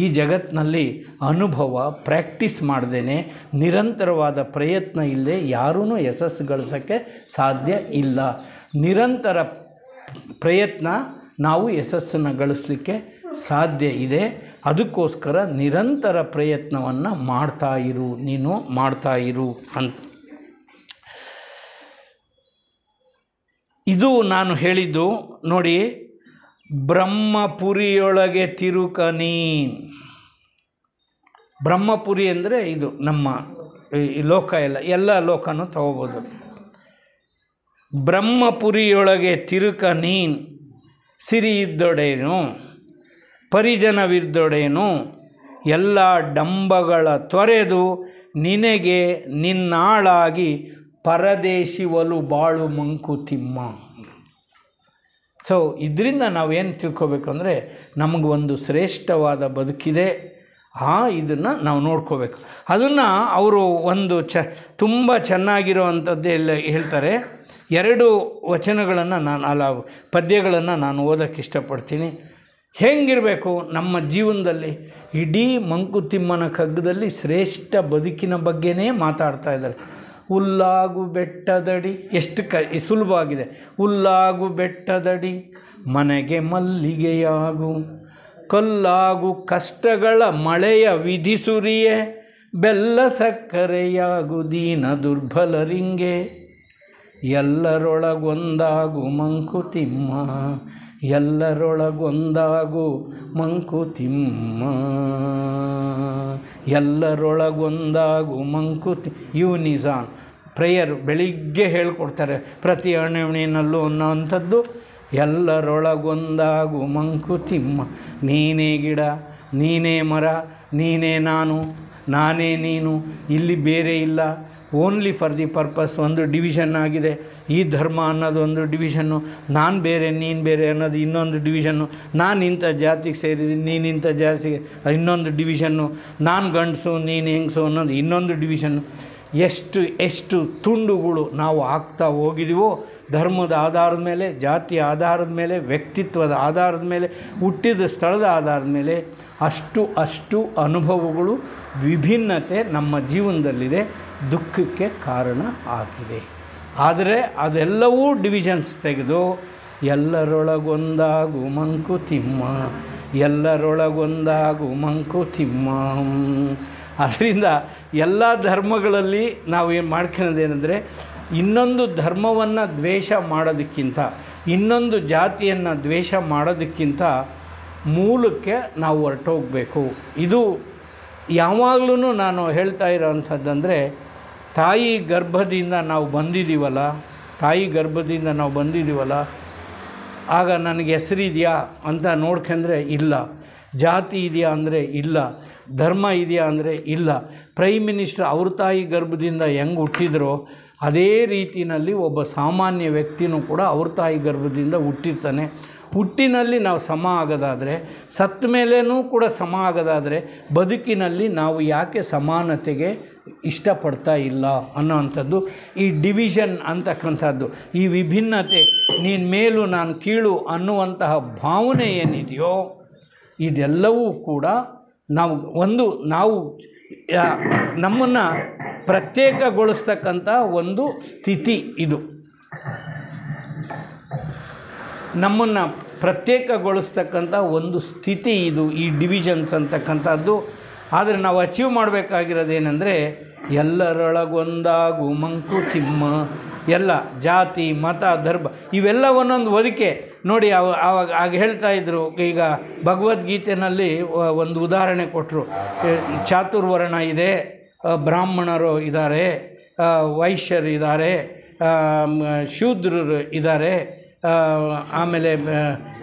ಈ ಜಗತ್ತಿನಲ್ಲಿ ಅನುಭವ ಪ್ರಾಕ್ಟೀಸ್ ಮಾಡ್ದೇನೆ, ನಿರಂತರವಾದ ಪ್ರಯತ್ನ ಇಲ್ಲದೆ ಯಾರೂ ಯಶಸ್ಸು ಗಳಿಸೋಕ್ಕೆ ಸಾಧ್ಯ ಇಲ್ಲ. ನಿರಂತರ ಪ್ರಯತ್ನ ನಾವು ಯಶಸ್ಸನ್ನು ಗಳಿಸಲಿಕ್ಕೆ ಸಾಧ್ಯ ಇದೆ. ಅದಕ್ಕೋಸ್ಕರ ನಿರಂತರ ಪ್ರಯತ್ನವನ್ನು ನೀನು ಮಾಡ್ತಾ ಇರು ಅಂತ. ಇದು ನಾನು ಹೇಳಿದ್ದು ನೋಡಿ. ಬ್ರಹ್ಮಪುರಿಯೊಳಗೆ ತಿರುಕನಿ. ಬ್ರಹ್ಮಪುರಿ ಅಂದರೆ ಇದು ನಮ್ಮ ಈ ಲೋಕ, ಎಲ್ಲ ಲೋಕನೂ ತಗೋಬೋದು. ಬ್ರಹ್ಮಪುರಿಯೊಳಗೆ ತಿರುಕ ನೀನ್ ಸಿರಿ ಇದ್ದೊಡೇನು ಪರಿಜನವಿದ್ದೊಡೇನು ಎಲ್ಲ ಡಂಬಗಳ ತೊರೆದು ನಿನಗೆ ನಿನ್ನಾಳಾಗಿ ಪರದೇಶಿವಲು ಬಾಳು ಮಂಕುತಿಮ್ಮ. ಸೊ ಇದರಿಂದ ನಾವೇನು ತಿಳ್ಕೊಬೇಕು ಅಂದರೆ ನಮಗೆ ಒಂದು ಶ್ರೇಷ್ಠವಾದ ಬದುಕಿದೆ, ಇದನ್ನು ನಾವು ನೋಡ್ಕೋಬೇಕು. ಅದನ್ನು ಅವರು ಒಂದು ತುಂಬ ಚೆನ್ನಾಗಿರೋವಂಥದ್ದೇ ಹೇಳ್ತಾರೆ. 2 ವಚನಗಳನ್ನು ಪದ್ಯಗಳನ್ನು ನಾನು ಓದೋಕ್ಕೆ ಇಷ್ಟಪಡ್ತೀನಿ. ಹೆಂಗಿರಬೇಕು ನಮ್ಮ ಜೀವನದಲ್ಲಿ, ಇಡೀ ಮಂಕುತಿಮ್ಮನ ಕಗ್ಗದಲ್ಲಿ ಶ್ರೇಷ್ಠ ಬದುಕಿನ ಬಗ್ಗೆನೇ ಮಾತಾಡ್ತಾ ಇದ್ದಾರೆ. ಹುಲ್ಲಾಗು ಬೆಟ್ಟದಡಿ, ಎಷ್ಟು ಸುಲಭವಾಗಿದೆ. ಹುಲ್ಲಾಗು ಬೆಟ್ಟದಡಿ ಮನೆಗೆ ಮಲ್ಲಿಗೆಯಾಗು, ಕಲ್ಲಾಗು ಕಷ್ಟಗಳ ಮಳೆಯ ವಿಧಿಸುರಿಯೇ, ಬೆಲ್ಲ ಸಕ್ಕರೆಯಾಗು ದೀನ ದುರ್ಬಲರಿಂಗೆ, ಎಲ್ಲರೊಳಗೊಂದಾಗು ಮಂಕುತಿಮ್ಮ, ಎಲ್ಲರೊಳಗೊಂದಾಗು ಮಂಕುತಿಮ್ಮ, ಎಲ್ಲರೊಳಗೊಂದಾಗು ಯೂನಿಸಾನ್ ಪ್ರೇಯರ್ ಬೆಳಿಗ್ಗೆ ಹೇಳ್ಕೊಡ್ತಾರೆ ಪ್ರತಿ ಅಣೆವಣಿನಲ್ಲೂ ಅನ್ನೋವಂಥದ್ದು. ಎಲ್ಲರೊಳಗೊಂದಾಗು ಮಂಕುತಿಮ್ಮ, ನೀನೇ ಗಿಡ, ನೀನೇ ಮರ, ನೀನೇ ನಾನು, ನಾನೇ ನೀನು, ಇಲ್ಲಿ ಬೇರೆ ಇಲ್ಲ, ಓನ್ಲಿ ಫಾರ್ ದಿ ಪರ್ಪಸ್. ಒಂದು ಡಿವಿಷನ್ ಆಗಿದೆ. ಈ ಧರ್ಮ ಅನ್ನೋದು ಒಂದು ಡಿವಿಷನ್ನು, ನಾನು ಬೇರೆ ನೀನು ಬೇರೆ ಅನ್ನೋದು ಇನ್ನೊಂದು ಡಿವಿಷನ್ನು, ನಾನು ಇಂಥ ಜಾತಿಗೆ ಸೇರಿದ್ದೀನಿ ನೀನು ಇಂಥ ಜಾತಿಗೆ ಇನ್ನೊಂದು ಡಿವಿಷನ್ನು, ನಾನು ಗಂಡಸು ನೀನು ಹೆಂಗಸು ಅನ್ನೋದು ಇನ್ನೊಂದು ಡಿವಿಷನ್ನು. ಎಷ್ಟು ತುಂಡುಗಳು ನಾವು ಆಗ್ತಾ ಹೋಗಿದ್ದೀವೋ ಧರ್ಮದ ಆಧಾರದ ಮೇಲೆ, ಜಾತಿಯ ಆಧಾರದ ಮೇಲೆ, ವ್ಯಕ್ತಿತ್ವದ ಆಧಾರದ ಮೇಲೆ, ಹುಟ್ಟಿದ ಸ್ಥಳದ ಆಧಾರದ ಮೇಲೆ ಅಷ್ಟು ಅನುಭವಗಳು, ವಿಭಿನ್ನತೆ ನಮ್ಮ ಜೀವನದಲ್ಲಿದೆ, ದುಃಖಕ್ಕೆ ಕಾರಣ ಆಗಿದೆ. ಆದರೆ ಅದೆಲ್ಲವೂ ಡಿವಿಷನ್ಸ್ ತೆಗೆದು ಎಲ್ಲರೊಳಗೊಂದಾಗು ಮಂಕುತಿಮ್ಮ, ಎಲ್ಲರೊಳಗೊಂದಾಗು ಮಂಕುತಿಮ್ಮ. ಅದರಿಂದ ಎಲ್ಲ ಧರ್ಮಗಳಲ್ಲಿ ನಾವು ಏನು ಮಾಡ್ಕೊಳ್ಳೋದೇನೆಂದರೆ, ಇನ್ನೊಂದು ಧರ್ಮವನ್ನು ದ್ವೇಷ ಮಾಡೋದಕ್ಕಿಂತ, ಇನ್ನೊಂದು ಜಾತಿಯನ್ನು ದ್ವೇಷ ಮಾಡೋದಕ್ಕಿಂತ ಮೂಲಕ್ಕೆ ನಾವು ಹೊರಟೋಗಬೇಕು. ಇದು ಯಾವಾಗಲೂ ನಾನು ಹೇಳ್ತಾ ಇರೋವಂಥದ್ದಂದರೆ, ತಾಯಿ ಗರ್ಭದಿಂದ ನಾವು ಬಂದಿದ್ದೀವಲ್ಲ, ಆಗ ನನಗೆ ಹೆಸರಿದೆಯಾ ಅಂತ ನೋಡ್ಕೊಂಡ್ರೆ ಇಲ್ಲ, ಜಾತಿ ಇದೆಯಾ ಅಂದರೆ ಇಲ್ಲ, ಧರ್ಮ ಇದೆಯಾ ಅಂದರೆ ಇಲ್ಲ. ಪ್ರೈಮ್ ಮಿನಿಸ್ಟರ್ ಅವ್ರ ತಾಯಿ ಗರ್ಭದಿಂದ ಹೆಂಗೆ ಹುಟ್ಟಿದ್ರೋ ಅದೇ ರೀತಿಯಲ್ಲಿ ಒಬ್ಬ ಸಾಮಾನ್ಯ ವ್ಯಕ್ತಿನೂ ಕೂಡ ಅವ್ರ ತಾಯಿ ಗರ್ಭದಿಂದ ಹುಟ್ಟಿರ್ತಾನೆ. ಹುಟ್ಟಿನಲ್ಲಿ ನಾವು ಸಮ ಆಗೋದಾದರೆ, ಸತ್ತ ಮೇಲೇನೂ ಕೂಡ ಸಮ ಆಗೋದಾದರೆ, ಬದುಕಿನಲ್ಲಿ ನಾವು ಯಾಕೆ ಸಮಾನತೆಗೆ ಇಷ್ಟಪಡ್ತಾ ಇಲ್ಲ ಅನ್ನೋವಂಥದ್ದು ಈ ಡಿವಿಷನ್ ಅಂತಕ್ಕಂಥದ್ದು, ಈ ವಿಭಿನ್ನತೆ, ನೀನು ಮೇಲು ನಾನು ಕೀಳು ಅನ್ನುವಂತಹ ಭಾವನೆ ಏನಿದೆಯೋ ಇದೆಲ್ಲವೂ ಕೂಡ ನಾವು ನಮ್ಮನ್ನು ಪ್ರತ್ಯೇಕಗೊಳಿಸ್ತಕ್ಕಂಥ ಒಂದು ಸ್ಥಿತಿ. ಇದು ನಮ್ಮನ್ನು ಪ್ರತ್ಯೇಕಗೊಳಿಸ್ತಕ್ಕಂಥ ಒಂದು ಸ್ಥಿತಿ ಇದು, ಈ ಡಿವಿಷನ್ಸ್ ಅಂತಕ್ಕಂಥದ್ದು. ಆದರೆ ನಾವು ಅಚೀವ್ ಮಾಡಬೇಕಾಗಿರೋದೇನೆಂದರೆ, ಎಲ್ಲರೊಳಗೊಂದಾಗು ಮಂಕುತಿಮ್ಮ, ಎಲ್ಲ ಜಾತಿ ಮತ ಧರ್ಮ ಇವೆಲ್ಲ ಒಂದೊಂದು ಒದಕೆ ನೋಡಿ. ಆಗ ಹೇಳ್ತಾ ಇದ್ದರು, ಈಗ ಭಗವದ್ಗೀತೆಯಲ್ಲಿ ಒಂದು ಉದಾಹರಣೆ ಕೊಟ್ಟರು. ಚಾತುರ್ವರ್ಣ ಇದೆ, ಬ್ರಾಹ್ಮಣರು ಇದ್ದಾರೆ, ವೈಶ್ಯರು ಇದ್ದಾರೆ, ಶೂದ್ರರು ಇದ್ದಾರೆ, ಆಮೇಲೆ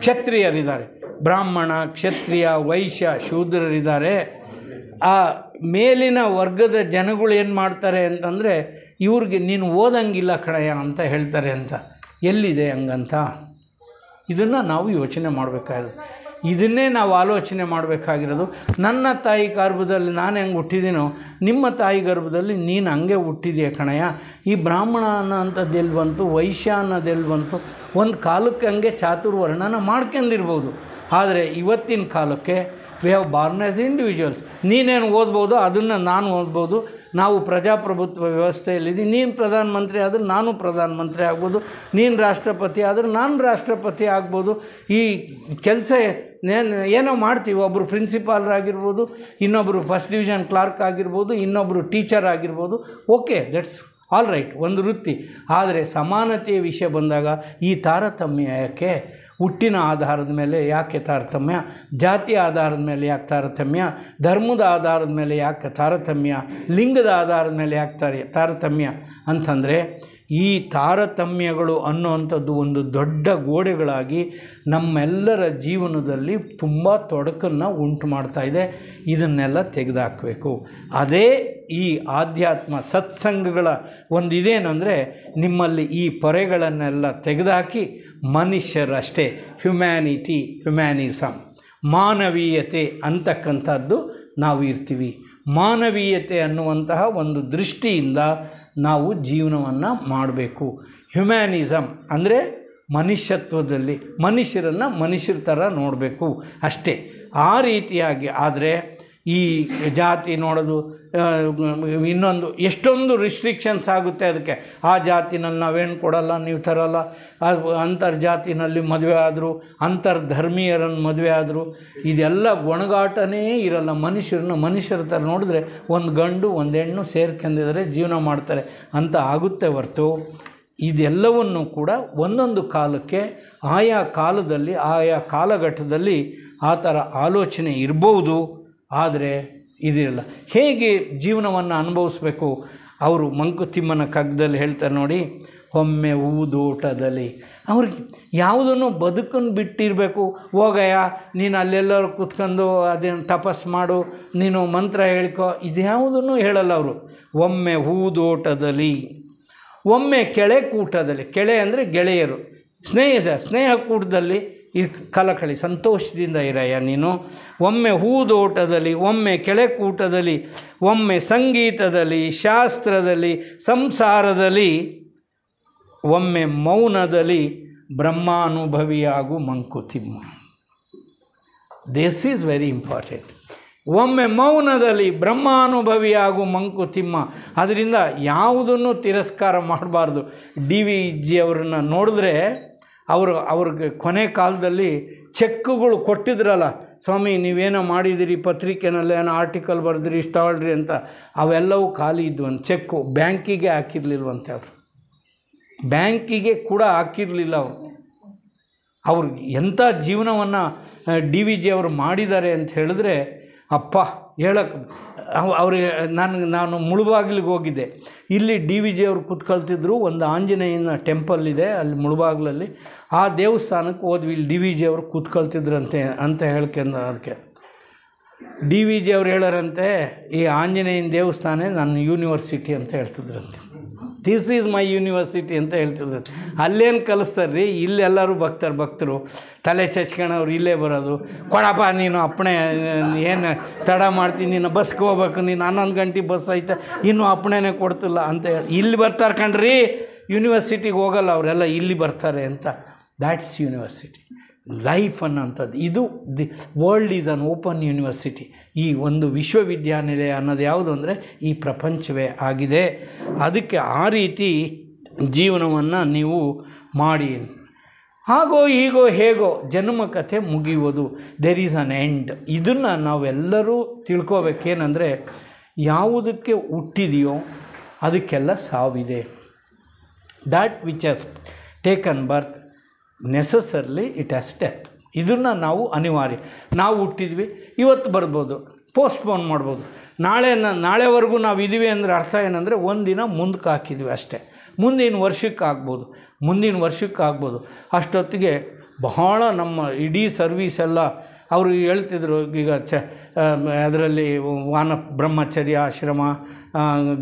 ಕ್ಷತ್ರಿಯರಿದ್ದಾರೆ. ಬ್ರಾಹ್ಮಣ, ಕ್ಷತ್ರಿಯ, ವೈಶ್ಯ, ಶೂದ್ರರಿದ್ದಾರೆ. ಆ ಮೇಲಿನ ವರ್ಗದ ಜನಗಳು ಏನು ಮಾಡ್ತಾರೆ ಅಂತಂದರೆ, ಇವ್ರಿಗೆ ನೀನು ಓದಂಗಿಲ್ಲ ಕಣಯ್ಯ ಅಂತ ಹೇಳ್ತಾರೆ ಅಂತ. ಎಲ್ಲಿದೆ ಹಂಗಂತ? ಇದನ್ನು ನಾವು ಯೋಚನೆ ಮಾಡಬೇಕಾಗಿರೋದು, ಇದನ್ನೇ ನಾವು ಆಲೋಚನೆ ಮಾಡಬೇಕಾಗಿರೋದು. ನನ್ನ ತಾಯಿ ಗರ್ಭದಲ್ಲಿ ನಾನು ಹೆಂಗೆ ಹುಟ್ಟಿದ್ದೀನೋ, ನಿಮ್ಮ ತಾಯಿ ಗರ್ಭದಲ್ಲಿ ನೀನು ಹಂಗೆ ಹುಟ್ಟಿದೆಯಾ ಕಣಯ್ಯ. ಈ ಬ್ರಾಹ್ಮಣ ಅನ್ನೋಂಥದ್ದು ಎಲ್ಲಿ ಬಂತು, ವೈಶ್ಯ ಅನ್ನೋದು ಎಲ್ಲಿ ಬಂತು? ಒಂದು ಕಾಲಕ್ಕೆ ಹಂಗೆ ಚಾತುರ್ವರ್ಣನ ಮಾಡ್ಕೊಂಡಿರ್ಬೋದು. ಆದರೆ ಇವತ್ತಿನ ಕಾಲಕ್ಕೆ we have Born as individuals. ನೀನೇನು ಓದ್ಬೋದು ಅದನ್ನು ನಾನು ಓದ್ಬೋದು. ನಾವು ಪ್ರಜಾಪ್ರಭುತ್ವ ವ್ಯವಸ್ಥೆಯಲ್ಲಿದ್ದೀವಿ. ನೀನು ಪ್ರಧಾನಮಂತ್ರಿ ಆದರೆ ನಾನು ಪ್ರಧಾನಮಂತ್ರಿ ಆಗ್ಬೋದು, ನೀನು ರಾಷ್ಟ್ರಪತಿ ಆದರೆ ನಾನು ರಾಷ್ಟ್ರಪತಿ ಆಗ್ಬೋದು. ಈ ಕೆಲಸ ಏನೋ ಮಾಡ್ತೀವಿ. ಒಬ್ಬರು ಪ್ರಿನ್ಸಿಪಾಲ್ರಾಗಿರ್ಬೋದು, ಇನ್ನೊಬ್ಬರು ಫಸ್ಟ್ ಡಿವಿಷನ್ ಕ್ಲಾರ್ಕ್ ಆಗಿರ್ಬೋದು, ಇನ್ನೊಬ್ಬರು ಟೀಚರ್ ಆಗಿರ್ಬೋದು. ಓಕೆ, ದಟ್ಸ್ ಆಲ್ ರೈಟ್, ಒಂದು ವೃತ್ತಿ. ಆದರೆ ಸಮಾನತೆಯ ವಿಷಯ ಬಂದಾಗ ಈ ತಾರತಮ್ಯ ಯಾಕೆ? ಹುಟ್ಟಿನ ಆಧಾರದ ಮೇಲೆ ಯಾಕೆ ತಾರತಮ್ಯ? ಜಾತಿಯ ಆಧಾರದ ಮೇಲೆ ಯಾಕೆ ತಾರತಮ್ಯ? ಧರ್ಮದ ಆಧಾರದ ಮೇಲೆ ಯಾಕೆ ತಾರತಮ್ಯ? ಲಿಂಗದ ಆಧಾರದ ಮೇಲೆ ಯಾಕೆ ತಾರತಮ್ಯ ಅಂತಂದರೆ, ಈ ತಾರತಮ್ಯಗಳು ಅನ್ನುವಂಥದ್ದು ಒಂದು ದೊಡ್ಡ ಗೋಡೆಗಳಾಗಿ ನಮ್ಮೆಲ್ಲರ ಜೀವನದಲ್ಲಿ ತುಂಬ ತೊಡಕನ್ನು ಉಂಟು ಮಾಡ್ತಾ ಇದೆ. ಇದನ್ನೆಲ್ಲ ತೆಗೆದುಹಾಕಬೇಕು. ಅದೇ ಈ ಆಧ್ಯಾತ್ಮ ಸತ್ಸಂಗಗಳ ಒಂದು ಇದೇನೆಂದರೆ, ನಿಮ್ಮಲ್ಲಿ ಈ ಪೊರೆಗಳನ್ನೆಲ್ಲ ತೆಗೆದುಹಾಕಿ ಮನುಷ್ಯರಷ್ಟೇ, ಹ್ಯುಮ್ಯಾನಿಸಮ್, ಮಾನವೀಯತೆ ಅಂತಕ್ಕಂಥದ್ದು ನಾವು ಇರ್ತೀವಿ. ಮಾನವೀಯತೆ ಅನ್ನುವಂತಹ ಒಂದು ದೃಷ್ಟಿಯಿಂದ ನಾವು ಜೀವನವನ್ನು ಮಾಡಬೇಕು. ಹ್ಯುಮ್ಯಾನಿಸಮ್ ಅಂದರೆ ಮನುಷ್ಯತ್ವದಲ್ಲಿ ಮನುಷ್ಯರನ್ನು ಮನುಷ್ಯರ ಥರ ನೋಡಬೇಕು ಅಷ್ಟೇ. ಆ ರೀತಿಯಾಗಿ ಆದರೆ ಈ ಜಾತಿ ನೋಡೋದು, ಇನ್ನೊಂದು ಎಷ್ಟೊಂದು ರಿಸ್ಟ್ರಿಕ್ಷನ್ಸ್ ಆಗುತ್ತೆ ಅದಕ್ಕೆ. ಆ ಜಾತಿನಲ್ಲಿ ನಾವೇನು ಕೊಡಲ್ಲ, ನೀವು ತರಲ್ಲ, ಅಂತರ್ಜಾತಿನಲ್ಲಿ ಮದುವೆ ಆದರು, ಅಂತರ್ಧರ್ಮೀಯರನ್ನು ಮದುವೆ ಆದರು, ಇದೆಲ್ಲ ಗೊಣಗಾಟನೇ ಇರಲ್ಲ. ಮನುಷ್ಯರ ಥರ ನೋಡಿದ್ರೆ ಒಂದು ಗಂಡು ಒಂದು ಹೆಣ್ಣು ಸೇರ್ಕೊಂಡಿದ್ದಾರೆ, ಜೀವನ ಮಾಡ್ತಾರೆ ಅಂತ ಆಗುತ್ತೆ ಹೊರತು, ಇದೆಲ್ಲವನ್ನು ಕೂಡ ಒಂದೊಂದು ಕಾಲಕ್ಕೆ ಆಯಾ ಕಾಲದಲ್ಲಿ ಆಯಾ ಕಾಲಘಟ್ಟದಲ್ಲಿ ಆ ಥರ ಆಲೋಚನೆ ಇರ್ಬೋದು. ಆದರೆ ಇದಿರಲ್ಲ. ಹೇಗೆ ಜೀವನವನ್ನು ಅನುಭವಿಸ್ಬೇಕು? ಅವರು ಮಂಕುತಿಮ್ಮನ ಕಗ್ಗದಲ್ಲಿ ಹೇಳ್ತಾರೆ ನೋಡಿ, ಒಮ್ಮೆ ಊದೋಟದಲ್ಲಿ. ಅವ್ರಿಗೆ ಯಾವುದನ್ನು ಬದುಕನ್ನು ಬಿಟ್ಟಿರಬೇಕು. ಹೋಗಯ್ಯ ನೀನು ಅಲ್ಲೆಲ್ಲರೂ ಕೂತ್ಕೊಂಡು ಅದೇನು ತಪಸ್ಸು ಮಾಡು, ನೀನು ಮಂತ್ರ ಹೇಳ್ಕೊ, ಇದ್ಯಾವುದನ್ನು ಹೇಳಲ್ಲ ಅವರು. ಒಮ್ಮೆ ಊದೋಟದಲ್ಲಿ, ಒಮ್ಮೆ ಕೆಳೆ ಕೂಟದಲ್ಲಿ, ಕೆಳೆ ಅಂದರೆ ಗೆಳೆಯರು, ಸ್ನೇಹ ಕೂಟದಲ್ಲಿ ಈ ಕಲಕಳಿ ಸಂತೋಷದಿಂದ ಇರಯ್ಯ ನೀನು. ಒಮ್ಮೆ ಹೂದೋಟದಲ್ಲಿ, ಒಮ್ಮೆ ಕೆಳೆಕೂಟದಲ್ಲಿ, ಒಮ್ಮೆ ಸಂಗೀತದಲ್ಲಿ, ಶಾಸ್ತ್ರದಲ್ಲಿ, ಸಂಸಾರದಲ್ಲಿ, ಒಮ್ಮೆ ಮೌನದಲ್ಲಿ ಬ್ರಹ್ಮಾನುಭವಿಯಾಗು Mankutimma. This is very important. ಒಮ್ಮೆ ಮೌನದಲ್ಲಿ ಬ್ರಹ್ಮಾನುಭವಿಯಾಗು ಮಂಕುತಿಮ್ಮ. ಅದರಿಂದ ಯಾವುದನ್ನು ತಿರಸ್ಕಾರ ಮಾಡಬಾರ್ದು. DVG ಅವರನ್ನು ನೋಡಿದ್ರೆ ಅವ್ರಿಗೆ ಕೊನೆ ಕಾಲದಲ್ಲಿ ಚೆಕ್ಗಳು ಕೊಟ್ಟಿದ್ರಲ್ಲ, ಸ್ವಾಮಿ ನೀವೇನೋ ಮಾಡಿದಿರಿ, ಪತ್ರಿಕೆನಲ್ಲಿ ಏನೋ ಆರ್ಟಿಕಲ್ ಬರೆದ್ರಿ, ಇಷ್ಟು ತಗೊಳ್ರಿ ಅಂತ, ಅವೆಲ್ಲವೂ ಖಾಲಿ ಇದ್ವಂತ. ಚೆಕ್ಕು ಬ್ಯಾಂಕಿಗೆ ಹಾಕಿರಲಿಲ್ವಂತೆ. ಅವರು ಬ್ಯಾಂಕಿಗೆ ಕೂಡ ಹಾಕಿರಲಿಲ್ಲ. ಅವ್ರಿಗೆ ಎಂಥ ಜೀವನವನ್ನು DVG ಅವರು ಮಾಡಿದ್ದಾರೆ ಅಂತ ಹೇಳಿದ್ರೆ ಅಪ್ಪ ಹೇಳಕ್ಕೆ. ಅವ್ರಿಗೆ ನಾನು ಮುಳುಬಾಗಿಲಿಗೆ ಹೋಗಿದ್ದೆ. ಇಲ್ಲಿ DVG ಅವರು ಕೂತ್ಕೊಳ್ತಿದ್ರು. ಒಂದು ಆಂಜನೇಯನ ಟೆಂಪಲ್ ಇದೆ ಅಲ್ಲಿ ಮುಳುಬಾಗಿಲಲ್ಲಿ. ಆ ದೇವಸ್ಥಾನಕ್ಕೆ ಹೋದ್ವಿ. ಇಲ್ಲಿ DVG ಅವರು ಕೂತ್ಕೊಳ್ತಿದ್ರಂತೆ ಅಂತ ಹೇಳ್ಕೊಂಡು, ಅದಕ್ಕೆ DVG ಅವ್ರು ಹೇಳೋರಂತೆ, ಈ ಆಂಜನೇಯನ ದೇವಸ್ಥಾನ ನನ್ನ ಯೂನಿವರ್ಸಿಟಿ ಅಂತ ಹೇಳ್ತಿದ್ರಂತೆ. ದಿಸ್ ಈಸ್ ಮೈ ಯೂನಿವರ್ಸಿಟಿ ಅಂತ ಹೇಳ್ತಿದ್ರಂತೆ. ಅಲ್ಲೇನು ಕಲಿಸ್ತಾರ್ರಿ, ಇಲ್ಲೆಲ್ಲರೂ ಭಕ್ತರು ತಲೆ ಚಚ್ಕೊಳವ್ರು ಇಲ್ಲೇ ಬರೋದು. ಕೊಡಪ್ಪ ನೀನು ಅಪ್ಪಣೆ, ಏನು ತಡ ಮಾಡ್ತೀನಿ, ನೀನು ಬಸ್ಗೆ ಹೋಗ್ಬೇಕು, ನೀನು 11 ಗಂಟೆ ಬಸ್ ಐತೆ, ಇನ್ನೂ ಅಪ್ಪಣೆನೇ ಕೊಡ್ತಿಲ್ಲ ಅಂತ ಹೇಳಿ ಇಲ್ಲಿ ಬರ್ತಾರೆ ಕಣ್ರಿ. ಯೂನಿವರ್ಸಿಟಿಗೆ ಹೋಗಲ್ಲ ಅವರೆಲ್ಲ, ಇಲ್ಲಿ ಬರ್ತಾರೆ ಅಂತ. ದ್ಯಾಟ್ಸ್ ಯೂನಿವರ್ಸಿಟಿ ಲೈಫ್ ಅನ್ನೋಂಥದ್ದು. ಇದು the world is an open university. ಈ ಒಂದು ವಿಶ್ವವಿದ್ಯಾನಿಲಯ ಅನ್ನೋದು ಯಾವುದು ಅಂದರೆ ಈ ಪ್ರಪಂಚವೇ ಆಗಿದೆ. ಅದಕ್ಕೆ ಆ ರೀತಿ ಜೀವನವನ್ನು ನೀವು ಮಾಡಿ. ಹಾಗೋ ಹೀಗೋ ಹೇಗೋ ಜನ್ಮ ಕಥೆ ಮುಗಿಯುವುದು. There is an end. ಇದನ್ನು ನಾವೆಲ್ಲರೂ ತಿಳ್ಕೋಬೇಕೇನೆಂದರೆ, ಯಾವುದಕ್ಕೆ ಹುಟ್ಟಿದೆಯೋ ಅದಕ್ಕೆಲ್ಲ ಸಾವಿದೆ. That which has taken birth necessarily it has death. ಇದನ್ನು ನಾವು ಅನಿವಾರ್ಯ. ನಾವು ಹುಟ್ಟಿದ್ವಿ, ಇವತ್ತು ಬರ್ಬೋದು, ಪೋಸ್ಟ್ಪೋನ್ ಮಾಡ್ಬೋದು. ನಾಳೆವರೆಗೂ ನಾವು ಇದ್ದೀವಿ ಅಂದರೆ ಅರ್ಥ ಏನಂದರೆ ಒಂದಿನ ಮುಂದಕ್ಕೆ ಹಾಕಿದ್ವಿ ಅಷ್ಟೇ. ಮುಂದಿನ ವರ್ಷಕ್ಕೆ ಆಗ್ಬೋದು. ಅಷ್ಟೊತ್ತಿಗೆ ಬಹಳ ನಮ್ಮ ಇಡೀ ಸರ್ವೀಸ್ ಎಲ್ಲ ಅವರು ಹೇಳ್ತಿದ್ರು. ಈಗ ಅದರಲ್ಲಿ ಬ್ರಹ್ಮಚರ್ಯ ಆಶ್ರಮ,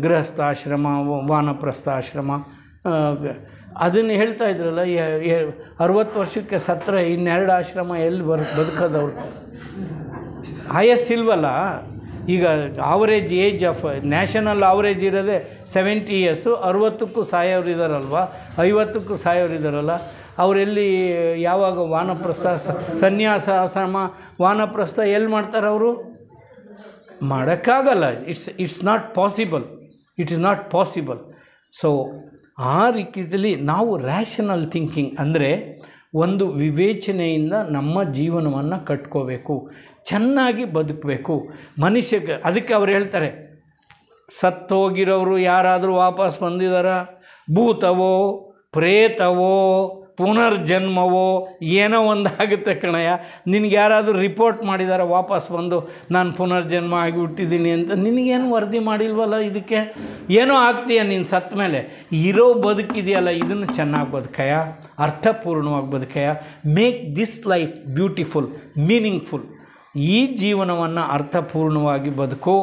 ಗೃಹಸ್ಥ ಆಶ್ರಮ, ವಾನಪ್ರಸ್ಥ ಆಶ್ರಮ, ಅದನ್ನು ಹೇಳ್ತಾ ಇದ್ರಲ್ಲ. 60 ವರ್ಷಕ್ಕೆ ಸತ್ತರೆ ಇನ್ನೆರಡು ಆಶ್ರಮ ಎಲ್ಲಿ ಬದುಕೋದವ್ರು? ಹೈಯೆಸ್ಟ್ ಇಲ್ವಲ್ಲ. ಈಗ average age of national average ಇರೋದೇ 70 years. 60ಕ್ಕೂ ಸಾಯೋರು ಇದ್ದಾರಲ್ವ, 50ಕ್ಕೂ ಸಾಯೋರು ಇದ್ದಾರಲ್ಲ. ಅವರೆಲ್ಲಿ ಯಾವಾಗ ವಾನಪ್ರಸ್ಥ ಸನ್ಯಾಸ ಆಶ್ರಮ ವಾನಪ್ರಸ್ಥ ಎಲ್ಲಿ ಮಾಡ್ತಾರೆ ಅವರು? ಮಾಡೋಕ್ಕಾಗಲ್ಲ. It's not possible. ಸೊ ಆ ರೀತಿಯಲ್ಲಿ ನಾವು ರ್ಯಾಷನಲ್ ಥಿಂಕಿಂಗ್ ಅಂದರೆ ಒಂದು ವಿವೇಚನೆಯಿಂದ ನಮ್ಮ ಜೀವನವನ್ನು ಕಟ್ಕೋಬೇಕು, ಚೆನ್ನಾಗಿ ಬದುಕಬೇಕು ಮನುಷ್ಯಗೆ. ಅದಕ್ಕೆ ಅವ್ರು ಹೇಳ್ತಾರೆ, ಸತ್ತೋಗಿರೋರು ಯಾರಾದರೂ ವಾಪಸ್ ಬಂದಿದ್ದಾರಾ? ಭೂತವೋ ಪ್ರೇತವೋ ಪುನರ್ಜನ್ಮವೋ ಏನೋ ಒಂದಾಗುತ್ತೆ ಕಣಯ್ಯ. ನಿನಗೆ ಯಾರಾದರೂ ರಿಪೋರ್ಟ್ ಮಾಡಿದ್ದಾರೆ ವಾಪಸ್ ಬಂದು ನಾನು ಪುನರ್ಜನ್ಮ ಆಗಿ ಹುಟ್ಟಿದ್ದೀನಿ ಅಂತ? ನಿನಗೇನು ವರದಿ ಮಾಡಿಲ್ವಲ್ಲ ಇದಕ್ಕೆ. ಏನೋ ಆಗ್ತೀಯ ನೀನು ಸತ್ತ ಮೇಲೆ. ಇರೋ ಬದುಕಿದೆಯಲ್ಲ ಇದನ್ನು ಚೆನ್ನಾಗಿ ಬದುಕಯ್ಯ, ಅರ್ಥಪೂರ್ಣವಾಗಿ ಬದುಕಯ್ಯ. Make this life beautiful, meaningful. ಈ ಜೀವನವನ್ನು ಅರ್ಥಪೂರ್ಣವಾಗಿ ಬದುಕು,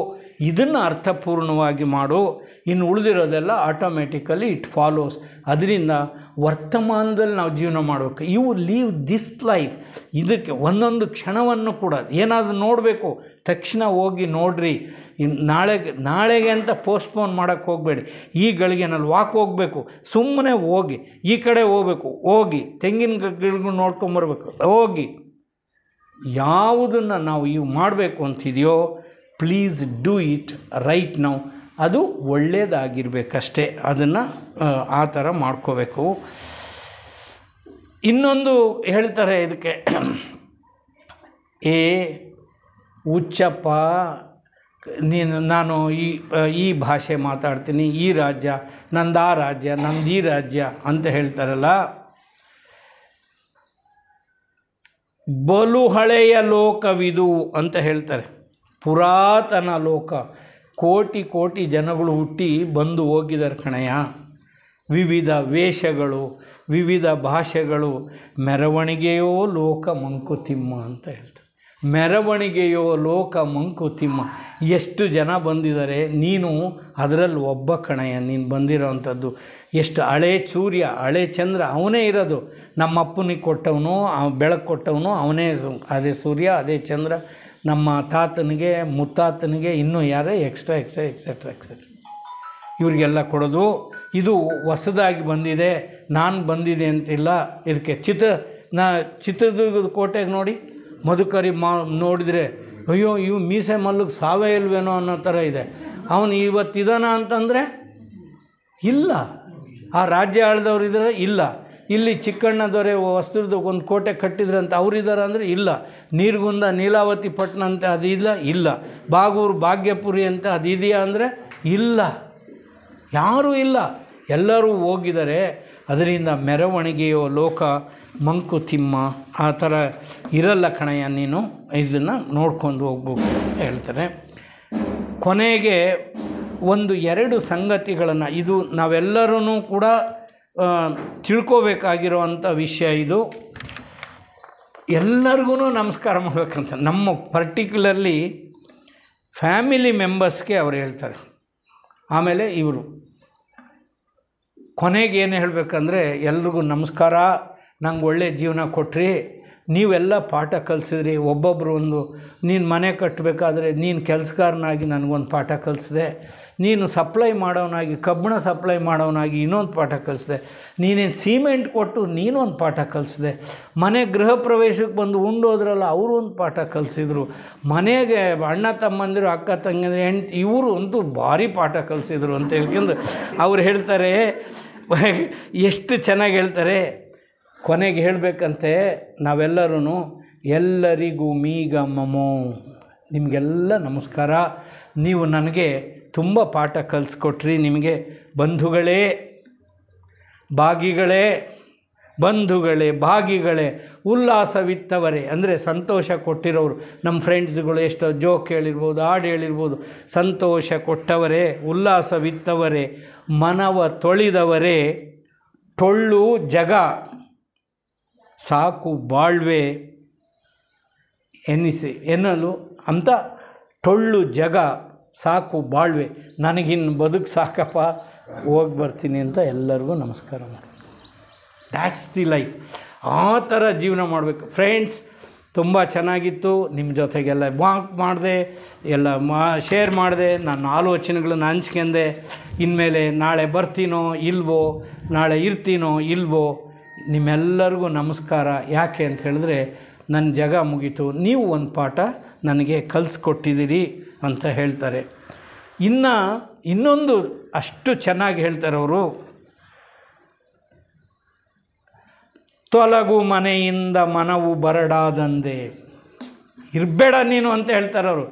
ಇದನ್ನು ಅರ್ಥಪೂರ್ಣವಾಗಿ ಮಾಡು. ಇನ್ನು ಉಳಿದಿರೋದೆಲ್ಲ ಆಟೋಮೆಟಿಕಲಿ ಇಟ್ ಫಾಲೋಸ್. ಅದರಿಂದ ವರ್ತಮಾನದಲ್ಲಿ ನಾವು ಜೀವನ ಮಾಡಬೇಕು. You live this life. ಇದಕ್ಕೆ ಒಂದೊಂದು ಕ್ಷಣವನ್ನು ಕೂಡ ಏನಾದರೂ ನೋಡಬೇಕು ತಕ್ಷಣ ಹೋಗಿ ನೋಡ್ರಿ. ನಾಳೆಗೆ ಅಂತ ಪೋಸ್ಟ್ಪೋನ್ ಮಾಡೋಕ್ಕೆ ಹೋಗಬೇಡಿ. ಈ ಗಳಿಗೆನಲ್ಲಿ ವಾಕ್ ಹೋಗಬೇಕು, ಸುಮ್ಮನೆ ಹೋಗಿ. ಈ ಕಡೆ ಹೋಗಬೇಕು, ಹೋಗಿ. ತೆಂಗಿನ ಗಿಡಗಳು ನೋಡ್ಕೊಂಬರ್ಬೇಕು, ಹೋಗಿ. ಯಾವುದನ್ನು ನಾವು ಇವು ಮಾಡಬೇಕು ಅಂತಿದೆಯೋ please do it right now. ಅದು ಒಳ್ಳೆಯದಾಗಿರಬೇಕಷ್ಟೇ. ಅದನ್ನು ಆ ಥರ ಮಾಡ್ಕೋಬೇಕು. ಇನ್ನೊಂದು ಹೇಳ್ತಾರೆ ಇದಕ್ಕೆ, ಹುಚ್ಚಪ್ಪ ನಾನು ಈ ಭಾಷೆ ಮಾತಾಡ್ತೀನಿ, ಈ ರಾಜ್ಯ ನಂದು, ಆ ರಾಜ್ಯ ನಂದು, ಈ ರಾಜ್ಯ ಅಂತ ಹೇಳ್ತಾರಲ್ಲ. ಬಲು ಹಳೆಯ ಲೋಕವಿದು ಅಂತ ಹೇಳ್ತಾರೆ. ಪುರಾತನ ಲೋಕ, ಕೋಟಿ ಕೋಟಿ ಜನಗಳು ಹುಟ್ಟಿ ಬಂದು ಹೋಗಿದ್ದಾರೆ ಕಣಯ್ಯ. ವಿವಿಧ ವೇಷಗಳು, ವಿವಿಧ ಭಾಷೆಗಳು. ಮೆರವಣಿಗೆಯೋ ಲೋಕ ಮಂಕುತಿಮ್ಮ ಅಂತ ಹೇಳ್ತಾರೆ. ಮೆರವಣಿಗೆಯೋ ಲೋಕ ಮಂಕುತಿಮ್ಮ. ಎಷ್ಟು ಜನ ಬಂದಿದ್ದಾರೆ, ನೀನು ಅದರಲ್ಲಿ ಒಬ್ಬ ಕಣಯ್ಯ. ನೀನು ಬಂದಿರೋ ಅಂಥದ್ದು ಎಷ್ಟು ಹಳೆ ಸೂರ್ಯ, ಹಳೆ ಚಂದ್ರ ಅವನೇ ಇರೋದು. ನಮ್ಮ ಅಪ್ಪನಿಗೆ ಕೊಟ್ಟವನು, ಬೆಳಕು ಕೊಟ್ಟವನು ಅವನೇ. ಅದೇ ಸೂರ್ಯ, ಅದೇ ಚಂದ್ರ. ನಮ್ಮ ತಾತನಿಗೆ, ಮುತ್ತಾತನಿಗೆ, ಇನ್ನೂ ಯಾರೇ ಎಕ್ಸ್ಟ್ರಾ ಇವ್ರಿಗೆಲ್ಲ ಕೊಡೋದು. ಇದು ಹೊಸದಾಗಿ ಬಂದಿದೆ, ನಾನು ಬಂದಿದೆ ಅಂತಿಲ್ಲ. ಇದಕ್ಕೆ ಚಿತ್ರದುರ್ಗದ ಕೋಟೆಗೆ ನೋಡಿ, ಮಧುಕರಿ ನೋಡಿದರೆ ಅಯ್ಯೋ ಇವು ಮೀಸೆ ಮಲ್ಲಿಗೆ ಸಾವೇ ಇಲ್ವೇನೋ ಅನ್ನೋ ಥರ ಇದೆ. ಅವನು ಇವತ್ತಿದಾನ ಅಂತಂದರೆ ಇಲ್ಲ. ಆ ರಾಜ್ಯ ಆಳ್ದವ್ರು ಇದ್ದಾರೆ, ಇಲ್ಲ. ಇಲ್ಲಿ ಚಿಕ್ಕಣ್ಣ ದೊರೆ ಹೊಸದುರ್ಗದ ಒಂದು ಕೋಟೆ ಕಟ್ಟಿದ್ರಂತ ಅವರಿದ್ದಾರೆ ಅಂದರೆ ಇಲ್ಲ. ನೀರ್ಗುಂದ ನೀಲಾವತಿ ಪಟ್ಟಣ ಅಂತ ಅದಿಲ್ಲ, ಇಲ್ಲ. ಬಾಗೂರು ಭಾಗ್ಯಪುರಿ ಅಂತ ಅದಿದೆಯಾ ಅಂದರೆ ಇಲ್ಲ. ಯಾರೂ ಇಲ್ಲ, ಎಲ್ಲರೂ ಹೋಗಿದ್ದಾರೆ. ಅದರಿಂದ ಮೆರವಣಿಗೆಯೋ ಲೋಕ ಮಂಕುತಿಮ್ಮ ಆ ಥರ ಇರಲ್ಲ ಕಣಯ್ಯ. ನೀನು ಇದನ್ನು ನೋಡ್ಕೊಂಡು ಹೋಗ್ಬೇಕು ಅಂತ ಹೇಳ್ತಾರೆ. ಕೊನೆಗೆ ಒಂದು 2 ಸಂಗತಿಗಳನ್ನು, ಇದು ನಾವೆಲ್ಲರೂ ಕೂಡ ತಿಳ್ಕೋಬೇಕಾಗಿರೋವಂಥ ವಿಷಯ. ಇದು ಎಲ್ಲರಿಗೂ ನಮಸ್ಕಾರ ಮಾಡಬೇಕಂತ, ನಮ್ಮ ಪರ್ಟಿಕ್ಯುಲರ್ಲಿ ಫ್ಯಾಮಿಲಿ ಮೆಂಬರ್ಸ್ಗೆ ಅವ್ರು ಹೇಳ್ತಾರೆ. ಆಮೇಲೆ ಇವರು ಕೊನೆಗೆ ಏನು ಹೇಳಬೇಕಂದ್ರೆ, ಎಲ್ರಿಗೂ ನಮಸ್ಕಾರ, ನಂಗೆ ಒಳ್ಳೆಯ ಜೀವನ ಕೊಟ್ರಿ, ನೀವೆಲ್ಲ ಪಾಠ ಕಲಿಸಿದ್ರಿ. ಒಬ್ಬೊಬ್ಬರು ಒಂದು, ನೀನು ಮನೆ ಕಟ್ಟಬೇಕಾದ್ರೆ ನೀನು ಕೆಲಸಗಾರನಾಗಿ ನನಗೊಂದು ಪಾಠ ಕಲಿಸಿದೆ, ನೀನು ಸಪ್ಲೈ ಮಾಡೋನಾಗಿ, ಕಬ್ಬಣ ಸಪ್ಲೈ ಮಾಡೋನಾಗಿ ಇನ್ನೊಂದು ಪಾಠ ಕಲಿಸಿದೆ, ನೀನೇನು ಸಿಮೆಂಟ್ ಕೊಟ್ಟು ನೀನೊಂದು ಪಾಠ ಕಲಿಸಿದೆ, ಮನೆ ಗೃಹ ಪ್ರವೇಶಕ್ಕೆ ಬಂದು ಉಂಡೋದ್ರಲ್ಲ ಅವರು ಒಂದು ಪಾಠ ಕಲಿಸಿದ್ರು, ಮನೆಗೆ ಅಣ್ಣ ತಮ್ಮಂದಿರು, ಅಕ್ಕ ತಂಗಿದ್ರು, ಹೆಂಡ್ತಿ ಇವರು ಅಂತೂ ಭಾರಿ ಪಾಠ ಕಲಿಸಿದ್ರು ಅಂತ ಹೇಳ್ಕೊಂಡು ಅವ್ರು ಹೇಳ್ತಾರೆ. ಎಷ್ಟು ಚೆನ್ನಾಗಿ ಹೇಳ್ತಾರೆ. ಕೊನೆಗೆ ಹೇಳಬೇಕಂತೆ, ನಾವೆಲ್ಲರೂ ಎಲ್ಲರಿಗೂ ಮೀಗ ಮಮೋ, ನಿಮಗೆಲ್ಲ ನಮಸ್ಕಾರ. ನೀವು ನನಗೆ ತುಂಬ ಪಾಠ ಕಲಿಸ್ಕೊಟ್ರಿ. ನಿಮಗೆ ಬಂಧುಗಳೇ, ಭಾಗಿಗಳೇ, ಉಲ್ಲಾಸವಿತ್ತವರೇ ಅಂದರೆ ಸಂತೋಷ ಕೊಟ್ಟಿರೋರು. ನಮ್ಮ ಫ್ರೆಂಡ್ಸ್ಗಳು ಎಷ್ಟೋ ಜೋಕ್ ಹೇಳಿರ್ಬೋದು, ಹಾಡು ಹೇಳಿರ್ಬೋದು. ಸಂತೋಷ ಕೊಟ್ಟವರೇ, ಉಲ್ಲಾಸವಿತ್ತವರೇ, ಮನವ ತೊಳೆದವರೇ, ಟೊಳ್ಳು ಜಗ ಸಾಕು ಬಾಳ್ವೆ ಎನ್ನಲು ಅಂತ. ಟೊಳ್ಳು ಜಗ ಸಾಕು ಬಾಳ್ವೆ, ನನಗಿನ್ನು ಬದುಕು ಸಾಕಪ್ಪ, ಹೋಗಿ ಬರ್ತೀನಿ ಅಂತ ಎಲ್ಲರಿಗೂ ನಮಸ್ಕಾರ ಮಾಡಿ. That's the life. ಆ ಥರ ಜೀವನ ಮಾಡಬೇಕು ಫ್ರೆಂಡ್ಸ್. ತುಂಬ ಚೆನ್ನಾಗಿತ್ತು. ನಿಮ್ಮ ಜೊತೆಗೆಲ್ಲ ವಾಕ್ ಮಾಡಿದೆ, ಎಲ್ಲ ಶೇರ್ ಮಾಡಿದೆ, ನನ್ನ ಆಲೋಚನೆಗಳನ್ನು ಹಂಚ್ಕೊಂಡೆ. ಇನ್ಮೇಲೆ ನಾಳೆ ಬರ್ತೀನೋ ಇಲ್ವೋ, ನಾಳೆ ಇರ್ತೀನೋ ಇಲ್ವೋ, ನಿಮ್ಮೆಲ್ಲರಿಗೂ ನಮಸ್ಕಾರ. ಯಾಕೆ ಅಂತ ಹೇಳಿದ್ರೆ, ನನ್ನ ಜಗ ಮುಗೀತು, ನೀವು ಒಂದು ಪಾಠ ನನಗೆ ಕಲಿಸ್ಕೊಟ್ಟಿದ್ದೀರಿ ಅಂತ ಹೇಳ್ತಾರೆ. ಇನ್ನೊಂದು ಅಷ್ಟು ಚೆನ್ನಾಗಿ ಹೇಳ್ತಾರೆ ಅವರು. ತೊಲಗು ಮನೆಯಿಂದ ಮನವು ಬರಡಾದಂದೆ, ಇರಬೇಡ ನೀನು ಅಂತ ಹೇಳ್ತಾರೆ ಅವರು.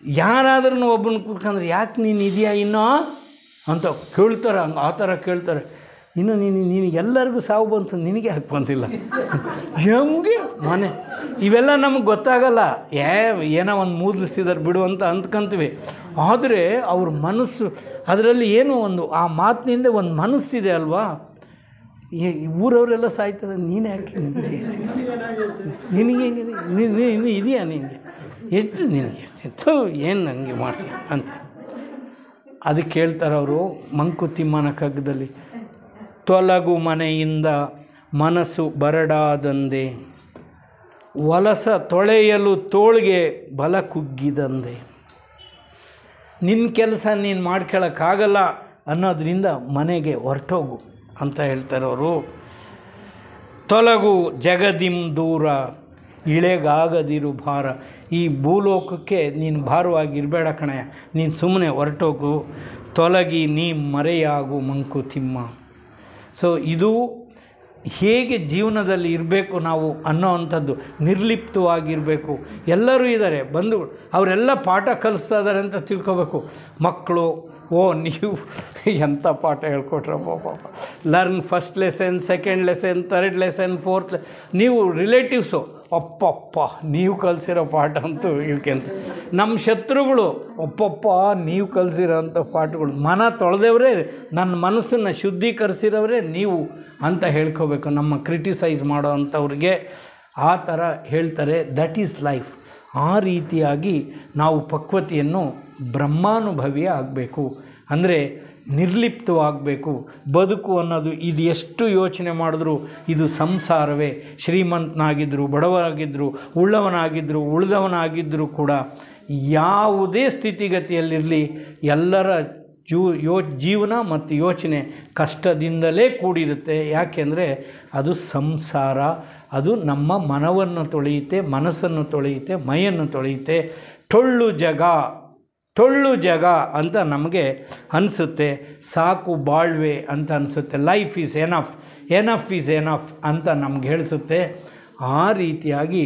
ಯಾರಾದ್ರೂ ಒಬ್ಬನ ಕೂತ್ಕೊಂಡ್ರೆ ಯಾಕೆ ನೀನು ಇದೆಯಾ ಇನ್ನೂ ಅಂತ ಕೇಳ್ತಾರೆ. ಹಂಗೆ ಆ ಥರ ಕೇಳ್ತಾರೆ. ಇನ್ನು ನೀನು ಎಲ್ಲರಿಗೂ ಸಾವು ಬಂತು, ನಿನಗೆ ಯಾಕೆ ಬಂತಿಲ್ಲ? ಹೆಂಗೆ ಮನೆ ಇವೆಲ್ಲ ನಮಗೆ ಗೊತ್ತಾಗಲ್ಲ. ಏನೋ ಒಂದು ಮೂದಲಿಸಿದಾರೆ ಬಿಡು ಅಂತ ಅಂದ್ಕೊಂತೀವಿ. ಆದರೆ ಅವ್ರ ಮನಸ್ಸು ಅದರಲ್ಲಿ ಏನೋ ಒಂದು ಆ ಮಾತಿನಿಂದ ಒಂದು ಮನಸ್ಸಿದೆ ಅಲ್ವಾ. ಊರವರೆಲ್ಲ ಸಾಯ್ತಾರೆ, ನೀನು ಯಾಕೆ ನಿನಗೆ ನೀನು ಇದೆಯಾ ನಿನಗೆ ಎಷ್ಟು ನಿನಗೆ ಏನು ನನಗೆ ಮಾಡ್ತೀಯ ಅಂತ. ಅದಕ್ಕೆ ಹೇಳ್ತಾರೆ ಅವರು ಮಂಕುತಿಮ್ಮನ ಕಗ್ಗದಲ್ಲಿ, ತೊಲಗು ಮನೆಯಿಂದ ಮನಸ್ಸು ಬರಡಾದಂದೆ, ವಲಸ ತೊಳೆಯಲು ತೋಳ್ಗೆ ಬಲ ಕುಗ್ಗಿದಂದೆ. ನಿನ್ನ ಕೆಲಸ ನೀನು ಮಾಡ್ಕೊಳ್ಳೋಕ್ಕಾಗಲ್ಲ ಅನ್ನೋದ್ರಿಂದ ಮನೆಗೆ ಹೊರಟೋಗು ಅಂತ ಹೇಳ್ತಾರೆ ಅವರು. ತೊಲಗು ಜಗದಿಂ ದೂರ ಇಳೆಗಾಗದಿರು ಭಾರ. ಈ ಭೂಲೋಕಕ್ಕೆ ನೀನು ಭಾರವಾಗಿರಬೇಡ ಕಣಯ್ಯ, ನೀನು ಸುಮ್ಮನೆ ಹೊರಟೋಗು. ತೊಲಗಿ ನೀ ಮರೆಯಾಗು ಮಂಕುತಿಮ್ಮ. ಸೊ ಇದು ಹೇಗೆ ಜೀವನದಲ್ಲಿ ಇರಬೇಕು ನಾವು ಅನ್ನೋ ಅಂಥದ್ದು, ನಿರ್ಲಿಪ್ತವಾಗಿರಬೇಕು. ಎಲ್ಲರೂ ಇದ್ದಾರೆ ಬಂಧುಗಳು, ಅವರೆಲ್ಲ ಪಾಠ ಕಲಿಸ್ತಾ ಇದ್ದಾರೆ ಅಂತ ತಿಳ್ಕೊಬೇಕು. ಮಕ್ಕಳು, ನೀವು ಎಂಥ ಪಾಠ ಹೇಳ್ಕೊಟ್ರಪ್ಪ ಪಾಪ. Learn first lesson, second lesson, third lesson, fourth ನೀವು ರಿಲೇಟಿವ್ಸು, ಅಪ್ಪಪ್ಪ ನೀವು ಕಲಿಸಿರೋ ಪಾಠ ಅಂತೂ ಇದಕ್ಕೆಂತ. ನಮ್ಮ ಶತ್ರುಗಳು, ಅಪ್ಪಪ್ಪ ನೀವು ಕಲಿಸಿರೋ ಅಂಥ ಪಾಠಗಳು. ಮನ ತೊಳೆದವರೇ, ನನ್ನ ಮನಸ್ಸನ್ನು ಶುದ್ಧೀಕರಿಸಿರೋರೇ ನೀವು ಅಂತ ಹೇಳ್ಕೋಬೇಕು. ನಮ್ಮ ಕ್ರಿಟಿಸೈಸ್ ಮಾಡೋ ಅಂಥವ್ರಿಗೆ ಆ ಥರ ಹೇಳ್ತಾರೆ. That is life. ಆ ರೀತಿಯಾಗಿ ನಾವು ಪಕ್ವತೆಯನ್ನು ಬ್ರಹ್ಮಾನುಭವಿಯೇ ಆಗಬೇಕು. ಅಂದರೆ ನಿರ್ಲಿಪ್ತವಾಗಬೇಕು. ಬದುಕು ಅನ್ನೋದು ಇದು ಎಷ್ಟು ಯೋಚನೆ ಮಾಡಿದ್ರು ಇದು ಸಂಸಾರವೇ. ಶ್ರೀಮಂತನಾಗಿದ್ದರು, ಬಡವರಾಗಿದ್ದರು, ಉಳ್ಳವನಾಗಿದ್ದರು, ಉಳಿದವನಾಗಿದ್ದರೂ ಕೂಡ ಯಾವುದೇ ಸ್ಥಿತಿಗತಿಯಲ್ಲಿರಲಿ ಎಲ್ಲರ ಜೀವನ ಮತ್ತು ಯೋಚನೆ ಕಷ್ಟದಿಂದಲೇ ಕೂಡಿರುತ್ತೆ. ಯಾಕೆಂದರೆ ಅದು ಸಂಸಾರ. ಅದು ನಮ್ಮ ಮನವನ್ನು ತೊಳೆಯುತ್ತೆ, ಮನಸ್ಸನ್ನು ತೊಳೆಯುತ್ತೆ, ಮೈಯನ್ನು ತೊಳೆಯುತ್ತೆ. ಟೊಳ್ಳು ಜಗ ಅಂತ ನಮಗೆ ಅನಿಸುತ್ತೆ. ಸಾಕು ಬಾಳ್ವೆ ಅಂತ ಅನಿಸುತ್ತೆ. Life is enough is enough ಅಂತ ನಮ್ಗೆ ಹೇಳಿಸುತ್ತೆ. ಆ ರೀತಿಯಾಗಿ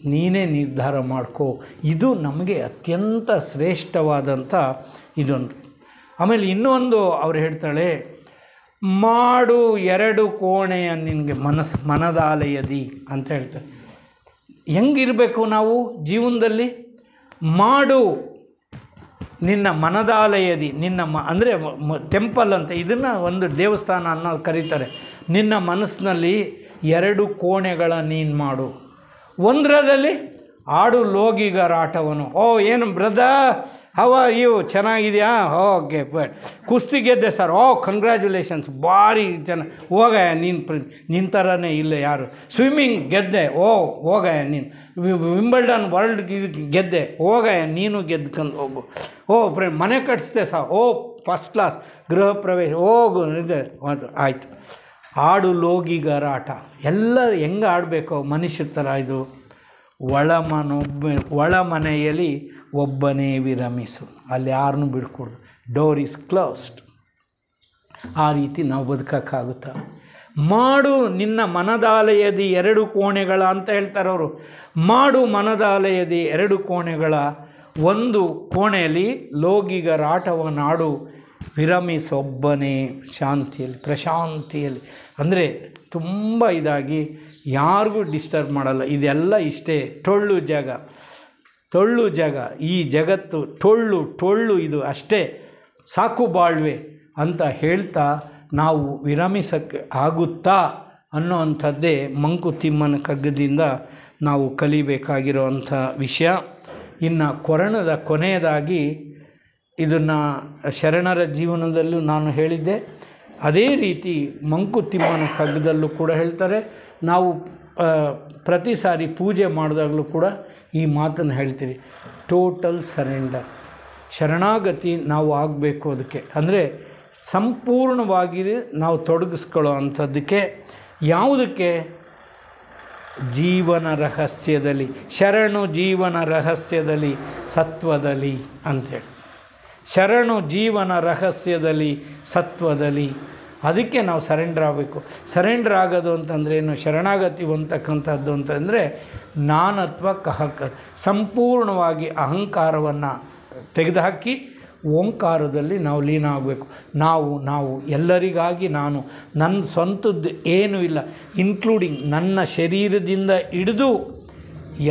ನೀನೇ ನಿರ್ಧಾರ ಮಾಡ್ಕೋ. ಇದು ನಮಗೆ ಅತ್ಯಂತ ಶ್ರೇಷ್ಠವಾದಂಥ ಇದೊಂದು. ಆಮೇಲೆ ಇನ್ನೊಂದು ಅವ್ರು ಹೇಳ್ತಾಳೆ, ಮಾಡು 2 ಕೋಣೆಯ ನಿನಗೆ ಮನದಾಲಯದಿ ಅಂತ ಹೇಳ್ತಾರೆ. ಹೆಂಗಿರಬೇಕು ನಾವು ಜೀವನದಲ್ಲಿ? ಮಾಡು ನಿನ್ನ ಮನದಾಲಯದಿ, ನಿನ್ನ ಅಂದರೆ ಟೆಂಪಲ್ ಅಂತ ಇದನ್ನು ಒಂದು ದೇವಸ್ಥಾನ ಅನ್ನೋ ಕರೀತಾರೆ. ನಿನ್ನ ಮನಸ್ಸಿನಲ್ಲಿ 2 ಕೋಣೆಗಳ ನೀನು ಮಾಡು. ಒಂದರಲ್ಲಿ ಆಡು ಲೋಗಿಗರಾಟವನ್ನು. ಏನು ಬ್ರದರ್, ಹೌ ಆರ್ ಯು, ಚೆನ್ನಾಗಿದೆಯಾ? ಓಕೆ ಬಟ್ ಕುಸ್ತಿ ಗೆದ್ದೆ ಸರ್. ಕಂಗ್ರ್ಯಾಚುಲೇಷನ್ಸ್, ಭಾರಿ ಚೆನ್ನಾಗಿ. ಹೋಗಯ್ಯ ನಿನ್ನ ಥರನೇ ಇಲ್ಲ ಯಾರು. ಸ್ವಿಮ್ಮಿಂಗ್ ಗೆದ್ದೆ, ಹೋಗಯ್ಯ ನೀನು. ವಿಂಬಲ್ಡನ್ ವರ್ಲ್ಡ್ ಗೆದ್ದೆ, ಹೋಗಯ್ಯ ನೀನು ಗೆದ್ಕೊಂಡು ಹೋಗು. ಫ್ರೆಂಡ್ ಮನೆ ಕಟ್ಟಿಸ್ದೆ ಸರ್, ಫಸ್ಟ್ ಕ್ಲಾಸ್. ಗೃಹ ಪ್ರವೇಶ, ಹೋಗು ಇದೆ ಆಯಿತು. ಆಡು ಲೋಗಿಗರಾಟ ಎಲ್ಲ ಹೆಂಗೆ ಆಡಬೇಕು ಮನುಷ್ಯ ಥರ. ಇದು ಒಳ ಮನೆಯಲ್ಲಿ ಒಬ್ಬನೇ ವಿರಮಿಸು. ಅಲ್ಲಿ ಯಾರನ್ನೂ ಬಿಡ್ಕೊಡ್ದು. Door is closed. ಆ ರೀತಿ ನಾವು ಬದುಕೋಕ್ಕಾಗುತ್ತಾ? ಮಾಡು ನಿನ್ನ ಮನದಾಲಯದಿ 2 ಕೋಣೆಗಳ ಅಂತ ಹೇಳ್ತಾರೆ ಅವರು. ಮಾಡು ಮನದಾಲಯದಿ 2 ಕೋಣೆಗಳ, ಒಂದು ಕೋಣೆಯಲ್ಲಿ ಲೋಗಿಗರಾಟವನ್ನಾಡು, ವಿರಮಿಸೊಬ್ಬನೇ ಶಾಂತಿಯಲ್ಲಿ, ಪ್ರಶಾಂತಿಯಲ್ಲಿ. ಅಂದರೆ ತುಂಬ ಇದಾಗಿ ಯಾರಿಗೂ ಡಿಸ್ಟರ್ಬ್ ಮಾಡಲ್ಲ. ಇದೆಲ್ಲ ಇಷ್ಟೇ ಟೊಳ್ಳು ಜಾಗ. ಈ ಜಗತ್ತು ಟೊಳ್ಳು ಇದು ಅಷ್ಟೇ. ಸಾಕು ಬಾಳ್ವೆ ಅಂತ ಹೇಳ್ತಾ ನಾವು ವಿರಮಿಸಕ್ಕೆ ಆಗುತ್ತಾ ಅನ್ನೋ ಅಂಥದ್ದೇ ಮಂಕುತಿಮ್ಮನ ಕಗ್ಗದಿಂದ ನಾವು ಕಲಿಬೇಕಾಗಿರೋವಂಥ ವಿಷಯ. ಇನ್ನು ಕೊನೆಯದಾಗಿ ಇದನ್ನು ಶರಣರ ಜೀವನದಲ್ಲೂ ನಾನು ಹೇಳಿದ್ದೆ. ಅದೇ ರೀತಿ ಮಂಕುತಿಮ್ಮನ ಕಗ್ಗದಲ್ಲೂ ಕೂಡ ಹೇಳ್ತಾರೆ. ನಾವು ಪ್ರತಿ ಸಾರಿ ಪೂಜೆ ಮಾಡಿದಾಗಲೂ ಕೂಡ ಈ ಮಾತನ್ನು ಹೇಳ್ತೀರಿ, ಟೋಟಲ್ ಸರೆಂಡರ್. ಶರಣಾಗತಿ ನಾವು ಆಗಬೇಕು. ಅದಕ್ಕೆ ಅಂದರೆ ಸಂಪೂರ್ಣವಾಗಿ ನಾವು ತೊಡಗಿಸ್ಕೊಳ್ಳೋ ಅಂಥದ್ದಕ್ಕೆ. ಯಾವುದಕ್ಕೆ? ಜೀವನ ರಹಸ್ಯದಲ್ಲಿ. ಶರಣು ಜೀವನ ರಹಸ್ಯದಲ್ಲಿ ಸತ್ವದಲ್ಲಿ ಅಂಥೇಳಿ. ಶರಣು ಜೀವನ ರಹಸ್ಯದಲ್ಲಿ ಸತ್ವದಲ್ಲಿ. ಅದಕ್ಕೆ ನಾವು ಸರೆಂಡರ್ ಆಗಬೇಕು. ಸರೆಂಡರ್ ಆಗೋದು ಅಂತಂದರೆ ಏನು? ಶರಣಾಗತಿ ಹೊಂದತಕ್ಕಂಥದ್ದು ಅಂತಂದರೆ ನಾನತ್ವ ಕಹಕ, ಸಂಪೂರ್ಣವಾಗಿ ಅಹಂಕಾರವನ್ನು ತೆಗೆದುಹಾಕಿ ಓಂಕಾರದಲ್ಲಿ ನಾವು ಲೀನ ಆಗಬೇಕು. ನಾವು ಎಲ್ಲರಿಗಾಗಿ ನಾನು, ನನ್ನ ಸ್ವಂತದ್ದು ಏನೂ ಇಲ್ಲ, ಇನ್ಕ್ಲೂಡಿಂಗ್ ನನ್ನ ಶರೀರದಿಂದ ಹಿಡಿದು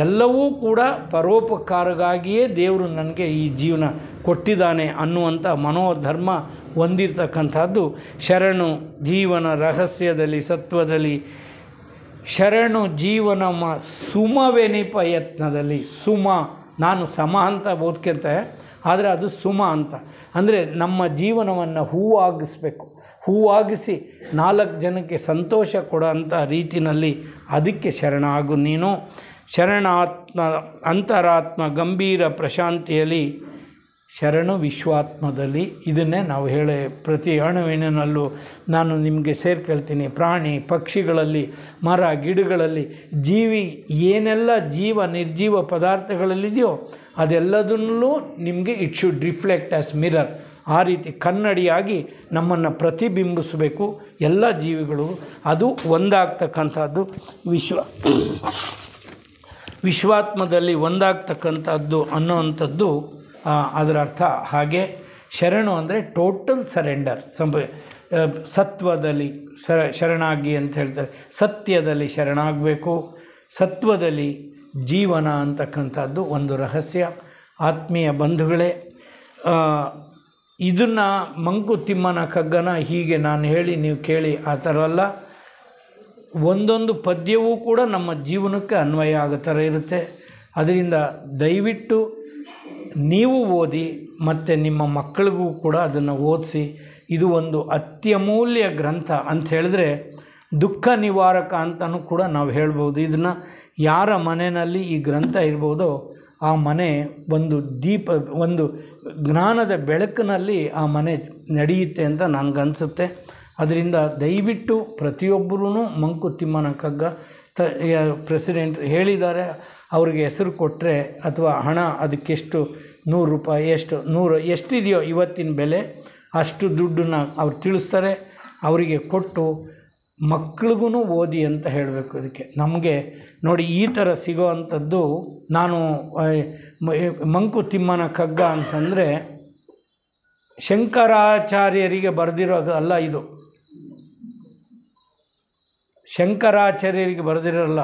ಎಲ್ಲವೂ ಕೂಡ ಪರೋಪಕಾರಗಾಗಿಯೇ ದೇವರು ನನಗೆ ಈ ಜೀವನ ಕೊಟ್ಟಿದ್ದಾನೆ ಅನ್ನುವಂಥ ಮನೋಧರ್ಮ ಹೊಂದಿರತಕ್ಕಂಥದ್ದು ಶರಣು ಜೀವನ ರಹಸ್ಯದಲ್ಲಿ ಸತ್ವದಲ್ಲಿ. ಶರಣು ಜೀವನ ಸುಮವೆನಿಪ ಯತ್ನದಲ್ಲಿ. ಸುಮ, ನಾನು ಸಮ ಅಂತ ಓದ್ಕೊಂತೆ, ಆದರೆ ಅದು ಸುಮ ಅಂತ ಅಂದರೆ ನಮ್ಮ ಜೀವನವನ್ನು ಹೂವಾಗಿಸಬೇಕು, ಹೂವಾಗಿಸಿ 4 ಜನಕ್ಕೆ ಸಂತೋಷ ಕೊಡೋ ಅಂಥ ರೀತಿಯಲ್ಲಿ ಅದಕ್ಕೆ ಶರಣಾಗು ನೀನು. ಶರಣಾತ್ಮ ಅಂತರಾತ್ಮ ಗಂಭೀರ ಪ್ರಶಾಂತಿಯಲ್ಲಿ, ಶರಣು ವಿಶ್ವಾತ್ಮದಲ್ಲಿ. ಇದನ್ನೇ ನಾವು ಹೇಳಿ ಪ್ರತಿ ಅಣುವಿನಲ್ಲೂ ನಾನು ನಿಮಗೆ ಸೇರ್ಕೊಳ್ತೀನಿ. ಪ್ರಾಣಿ ಪಕ್ಷಿಗಳಲ್ಲಿ, ಮರ ಗಿಡಗಳಲ್ಲಿ, ಜೀವಿ ಏನೆಲ್ಲ ಜೀವ ನಿರ್ಜೀವ ಪದಾರ್ಥಗಳಲ್ಲಿದೆಯೋ ಅದೆಲ್ಲದನ್ನೂ ನಿಮಗೆ it should reflect as mirror. ಆ ರೀತಿ ಕನ್ನಡಿಯಾಗಿ ನಮ್ಮನ್ನು ಪ್ರತಿಬಿಂಬಿಸಬೇಕು ಎಲ್ಲ ಜೀವಿಗಳು. ಅದು ಒಂದಾಗ್ತಕ್ಕಂಥದ್ದು ವಿಶ್ವಾತ್ಮದಲ್ಲಿ ಒಂದಾಗ್ತಕ್ಕಂಥದ್ದು ಅನ್ನೋವಂಥದ್ದು ಅದರ ಅರ್ಥ. ಹಾಗೆ ಶರಣು ಅಂದರೆ ಟೋಟಲ್ ಸರೆಂಡರ್. ಸತ್ವದಲ್ಲಿ ಶರಣಾಗಿ ಅಂತ ಹೇಳ್ತಾರೆ, ಸತ್ಯದಲ್ಲಿ ಶರಣಾಗಬೇಕು. ಸತ್ವದಲ್ಲಿ ಜೀವನ ಅಂತಕ್ಕಂಥದ್ದು ಒಂದು ರಹಸ್ಯ. ಆತ್ಮೀಯ ಬಂಧುಗಳೇ, ಇದನ್ನು ಮಂಕುತಿಮ್ಮನ ಕಗ್ಗನ ಹೀಗೆ ನಾನು ಹೇಳಿ ನೀವು ಕೇಳಿ ಆ ಥರ ಅಲ್ಲ. ಒಂದೊಂದು ಪದ್ಯವೂ ಕೂಡ ನಮ್ಮ ಜೀವನಕ್ಕೆ ಅನ್ವಯ ಆಗೋ ಥರ ಇರುತ್ತೆ. ಅದರಿಂದ ದಯವಿಟ್ಟು ನೀವು ಓದಿ ಮತ್ತು ನಿಮ್ಮ ಮಕ್ಕಳಿಗೂ ಕೂಡ ಅದನ್ನು ಓದಿಸಿ. ಇದು ಒಂದು ಅತ್ಯಮೂಲ್ಯ ಗ್ರಂಥ ಅಂತ ಹೇಳಿದ್ರೆ ದುಃಖ ನಿವಾರಕ ಅಂತಲೂ ಕೂಡ ನಾವು ಹೇಳ್ಬೋದು. ಇದನ್ನು ಯಾರ ಮನೆಯಲ್ಲಿ ಈ ಗ್ರಂಥ ಇರ್ಬೋದೋ ಆ ಮನೆ ಒಂದು ದೀಪ, ಒಂದು ಜ್ಞಾನದ ಬೆಳಕಿನಲ್ಲಿ ಆ ಮನೆ ನಡೆಯುತ್ತೆ ಅಂತ ನನಗನ್ಸುತ್ತೆ. ಅದರಿಂದ ದಯವಿಟ್ಟು ಪ್ರತಿಯೊಬ್ಬರೂ ಮಂಕುತಿಮ್ಮನ ಕಗ್ಗ ಪ್ರೆಸಿಡೆಂಟ್ ಹೇಳಿದ್ದಾರೆ, ಅವ್ರಿಗೆ ಹೆಸರು ಕೊಟ್ಟರೆ ಅಥವಾ ಹಣ ಅದಕ್ಕೆಷ್ಟು ₹100 ಎಷ್ಟಿದೆಯೋ ಇವತ್ತಿನ ಬೆಲೆ ಅಷ್ಟು ದುಡ್ಡನ್ನು ಅವ್ರು ತಿಳಿಸ್ತಾರೆ. ಅವರಿಗೆ ಕೊಟ್ಟು ಮಕ್ಳಿಗೂ ಓದಿ ಅಂತ ಹೇಳಬೇಕು. ಇದಕ್ಕೆ ನಮಗೆ ನೋಡಿ ಈ ಥರ ಸಿಗೋ ಅಂಥದ್ದು. ನಾನು ಮಂಕುತಿಮ್ಮನ ಕಗ್ಗ ಅಂತಂದರೆ ಶಂಕರಾಚಾರ್ಯರಿಗೆ ಬರೆದಿರೋದು ಅಲ್ಲ, ಇದು ಶಂಕರಾಚಾರ್ಯರಿಗೆ ಬರೆದಿರೋಲ್ಲ,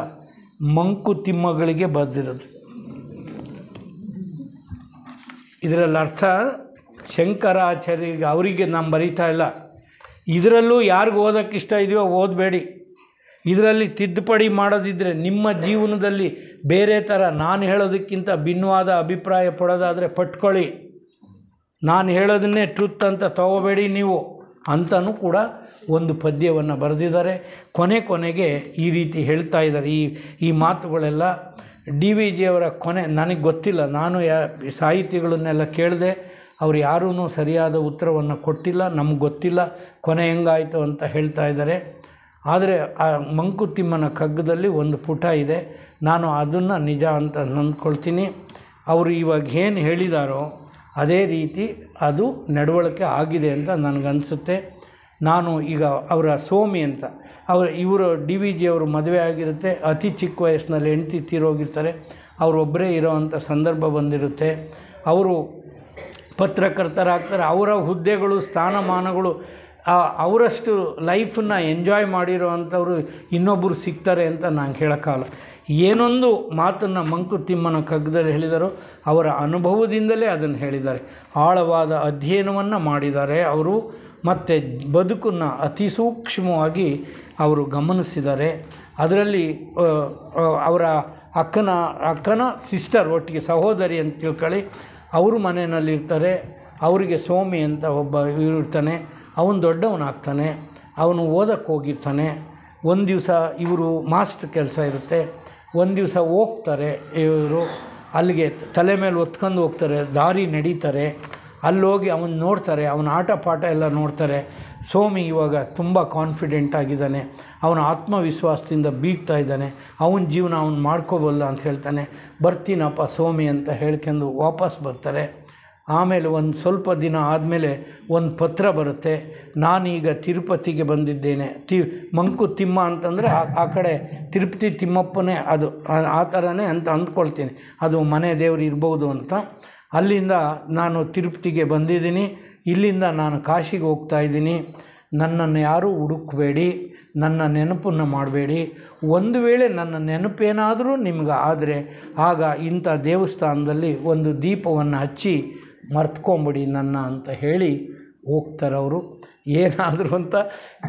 ಮಂಕುತಿಮ್ಮಗಳಿಗೆ ಬರೆದಿರೋದು. ಇದರಲ್ಲಿ ಅರ್ಥ ಶಂಕರಾಚಾರ್ಯರಿಗೆ ಅವರಿಗೆ ನಾನು ಬರೀತಾ ಇಲ್ಲ. ಇದರಲ್ಲೂ ಯಾರಿಗೂ ಓದೋಕ್ಕೆ ಇಷ್ಟ ಇದೆಯೋ ಓದಬೇಡಿ. ಇದರಲ್ಲಿ ತಿದ್ದುಪಡಿ ಮಾಡೋದಿದ್ದರೆ ನಿಮ್ಮ ಜೀವನದಲ್ಲಿ ಬೇರೆ ಥರ ನಾನು ಹೇಳೋದಕ್ಕಿಂತ ಭಿನ್ನವಾದ ಅಭಿಪ್ರಾಯ ಪಡೋದಾದರೆ ಪಟ್ಕೊಳ್ಳಿ. ನಾನು ಹೇಳೋದನ್ನೇ ಟ್ರುತ್ ಅಂತ ತಗೋಬೇಡಿ ನೀವು ಅಂತಲೂ ಕೂಡ ಒಂದು ಪದ್ಯವನ್ನು ಬರೆದಿದ್ದಾರೆ. ಕೊನೆಗೆ ಈ ರೀತಿ ಹೇಳ್ತಾ ಇದ್ದಾರೆ. ಈ ಮಾತುಗಳೆಲ್ಲ DVG ಅವರ ಕೊನೆ ನನಗೆ ಗೊತ್ತಿಲ್ಲ. ನಾನು ಸಾಹಿತಿಗಳನ್ನೆಲ್ಲ ಕೇಳಿದೆ, ಅವ್ರು ಯಾರೂ ಸರಿಯಾದ ಉತ್ತರವನ್ನು ಕೊಟ್ಟಿಲ್ಲ, ನಮ್ಗೆ ಗೊತ್ತಿಲ್ಲ ಕೊನೆ ಹೆಂಗಾಯಿತು ಅಂತ ಹೇಳ್ತಾ ಇದ್ದಾರೆ. ಆದರೆ ಆ ಮಂಕುತಿಮ್ಮನ ಕಗ್ಗದಲ್ಲಿ ಒಂದು ಪುಟ ಇದೆ, ನಾನು ಅದನ್ನು ನಿಜ ಅಂತ ನಂಬ್ಕೊಳ್ತೀನಿ. ಅವರು ಇವಾಗ ಏನು ಹೇಳಿದಾರೋ ಅದೇ ರೀತಿ ಅದು ನಡವಳಿಕೆ ಆಗಿದೆ ಅಂತ ನನಗನ್ಸುತ್ತೆ. ನಾನು ಈಗ ಅವರ ಸ್ವಾಮಿ ಅಂತ ಇವರು DVG ಅವರು ಮದುವೆ ಆಗಿರುತ್ತೆ, ಅತಿ ಚಿಕ್ಕ ವಯಸ್ಸಿನಲ್ಲಿ ಹೆಂಡತಿ ತೀರೋಗಿರ್ತಾರೆ, ಅವರೊಬ್ಬರೇ ಇರೋವಂಥ ಸಂದರ್ಭ ಬಂದಿರುತ್ತೆ. ಅವರು ಪತ್ರಕರ್ತರಾಗ್ತಾರೆ. ಅವರ ಹುದ್ದೆಗಳು ಸ್ಥಾನಮಾನಗಳು ಅವರಷ್ಟು ಲೈಫನ್ನು ಎಂಜಾಯ್ ಮಾಡಿರೋ ಅಂಥವರು ಇನ್ನೊಬ್ಬರು ಸಿಗ್ತಾರೆ ಅಂತ ನಾನು ಹೇಳೋಕ್ಕಾಗಲ್ಲ. ಏನೊಂದು ಮಾತನ್ನು ಮಂಕುತಿಮ್ಮನ ಕಗ್ಗದಲ್ಲಿ ಹೇಳಿದಾರೋ ಅವರ ಅನುಭವದಿಂದಲೇ ಅದನ್ನು ಹೇಳಿದ್ದಾರೆ. ಆಳವಾದ ಅಧ್ಯಯನವನ್ನು ಮಾಡಿದ್ದಾರೆ ಅವರು, ಮತ್ತು ಬದುಕನ್ನು ಅತಿ ಸೂಕ್ಷ್ಮವಾಗಿ ಅವರು ಗಮನಿಸಿದ್ದಾರೆ. ಅದರಲ್ಲಿ ಅವರ ಅಕ್ಕನ ಸಿಸ್ಟರ್ ಒಟ್ಟಿಗೆ ಸಹೋದರಿ ಅಂತ ತಿಳ್ಕೊಳ್ಳಿ, ಅವರು ಮನೆಯಲ್ಲಿರ್ತಾರೆ. ಅವರಿಗೆ ಸ್ವಾಮಿ ಅಂತ ಒಬ್ಬ ಇರ್ತಾನೆ, ಅವನು ದೊಡ್ಡವನಾಗ್ತಾನೆ, ಅವನು ಓದಕ್ಕೆ ಹೋಗಿರ್ತಾನೆ. ಒಂದು ದಿವಸ ಇವರು ಮಾಸ್ಟರ್ ಕೆಲಸ ಇರುತ್ತೆ, ಒಂದು ದಿವಸ ಹೋಗ್ತಾರೆ ಇವರು ಅಲ್ಲಿಗೆ, ತಲೆ ಮೇಲೆ ಹೊತ್ಕೊಂಡು ಹೋಗ್ತಾರೆ, ದಾರಿ ನಡೀತಾರೆ. ಅಲ್ಲೋಗಿ ಅವನು ನೋಡ್ತಾರೆ, ಅವನ ಆಟ ಪಾಠ ಎಲ್ಲ ನೋಡ್ತಾರೆ. ಸ್ವಾಮಿ ಇವಾಗ ತುಂಬ ಕಾನ್ಫಿಡೆಂಟ್ ಆಗಿದ್ದಾನೆ, ಅವನ ಆತ್ಮವಿಶ್ವಾಸದಿಂದ ಬೀಗ್ತಾ ಇದ್ದಾನೆ, ಅವನ ಜೀವನ ಅವನು ಮಾಡ್ಕೋಬಲ್ಲ ಅಂತ ಹೇಳ್ತಾನೆ. ಬರ್ತೀನಪ್ಪ ಸ್ವಾಮಿ ಅಂತ ಹೇಳ್ಕೊಂಡು ವಾಪಸ್ ಬರ್ತಾರೆ. ಆಮೇಲೆ ಒಂದು ಸ್ವಲ್ಪ ದಿನ ಆದಮೇಲೆ ಒಂದು ಪತ್ರ ಬರುತ್ತೆ, ನಾನೀಗ ತಿರುಪತಿಗೆ ಬಂದಿದ್ದೇನೆ. ಮಂಕುತಿಮ್ಮ ಅಂತಂದರೆ ಆ ಕಡೆ ತಿರುಪತಿ ತಿಮ್ಮಪ್ಪನೇ, ಅದು ಆ ಥರನೇ ಅಂತ ಅಂದ್ಕೊಳ್ತೀನಿ, ಅದು ಮನೆ ದೇವರು ಇರ್ಬೋದು ಅಂತ. ಅಲ್ಲಿಂದ ನಾನು ತಿರುಪತಿಗೆ ಬಂದಿದ್ದೀನಿ, ಇಲ್ಲಿಂದ ನಾನು ಕಾಶಿಗೆ ಹೋಗ್ತಾಯಿದ್ದೀನಿ. ನನ್ನನ್ನು ಯಾರೂ ಹುಡುಕಬೇಡಿ, ನನ್ನ ನೆನಪನ್ನು ಮಾಡಬೇಡಿ. ಒಂದು ವೇಳೆ ನನ್ನ ನೆನಪೇನಾದರೂ ನಿಮ್ಗೆ ಆದರೆ ಆಗ ಇಂಥ ದೇವಸ್ಥಾನದಲ್ಲಿ ಒಂದು ದೀಪವನ್ನು ಹಚ್ಚಿ ಮರ್ತ್ಕೊಂಬಿಡಿ ನನ್ನ ಅಂತ ಹೇಳಿ ಹೋಗ್ತಾರವರು. ಏನಾದರೂ ಅಂತ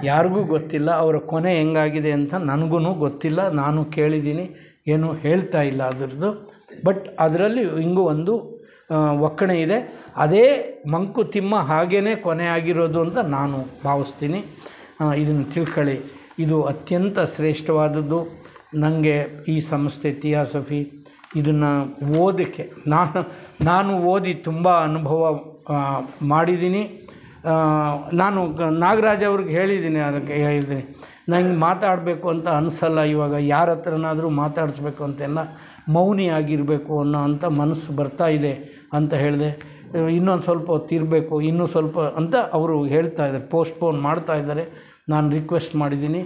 ಯಾರಿಗೂ ಗೊತ್ತಿಲ್ಲ. ಅವರ ಕೊನೆ ಹೆಂಗಾಗಿದೆ ಅಂತ ನನಗೂ ಗೊತ್ತಿಲ್ಲ. ನಾನು ಕೇಳಿದ್ದೀನಿ, ಏನೂ ಹೇಳ್ತಾ ಇಲ್ಲ ಅದರದ್ದು. ಬಟ್ ಅದರಲ್ಲಿ ಹಿಂಗೂ ಒಂದು ಒಕ್ಕಣೆ ಇದೆ. ಅದೇ ಮಂಕುತಿಮ್ಮ ಹಾಗೇ ಕೊನೆ ಆಗಿರೋದು ಅಂತ ನಾನು ಭಾವಿಸ್ತೀನಿ. ಇದನ್ನು ತಿಳ್ಕೊಳ್ಳಿ. ಇದು ಅತ್ಯಂತ ಶ್ರೇಷ್ಠವಾದದ್ದು. ನನಗೆ ಈ ಸಂಸ್ಥೆ ಥಿಯಾಸಫಿ ಇದನ್ನು ಓದೋಕ್ಕೆ ನಾನು ಓದಿ ತುಂಬ ಅನುಭವ ಮಾಡಿದ್ದೀನಿ. ನಾನು ನಾಗರಾಜ್ ಅವ್ರಿಗೆ ಹೇಳಿದ್ದೀನಿ, ಅದಕ್ಕೆ ಹೇಳಿದ್ದೀನಿ, ನಂಗೆ ಮಾತಾಡಬೇಕು ಅಂತ ಅನಿಸಲ್ಲ ಇವಾಗ. ಯಾರ ಹತ್ರನಾದರೂ ಮಾತಾಡಿಸ್ಬೇಕು ಅಂತೆಲ್ಲ ಮೌನಿ ಆಗಿರಬೇಕು ಅನ್ನೋ ಅಂಥ ಮನಸ್ಸು ಬರ್ತಾ ಇದೆ ಅಂತ ಹೇಳಿದೆ. ಇನ್ನೊಂದು ಸ್ವಲ್ಪ ಹೊತ್ತಿರಬೇಕು, ಇನ್ನೂ ಸ್ವಲ್ಪ ಅಂತ ಅವರು ಹೇಳ್ತಾ ಇದ್ದಾರೆ, ಪೋಸ್ಟ್ಪೋನ್ ಮಾಡ್ತಾ ಇದ್ದಾರೆ. ನಾನು ರಿಕ್ವೆಸ್ಟ್ ಮಾಡಿದ್ದೀನಿ,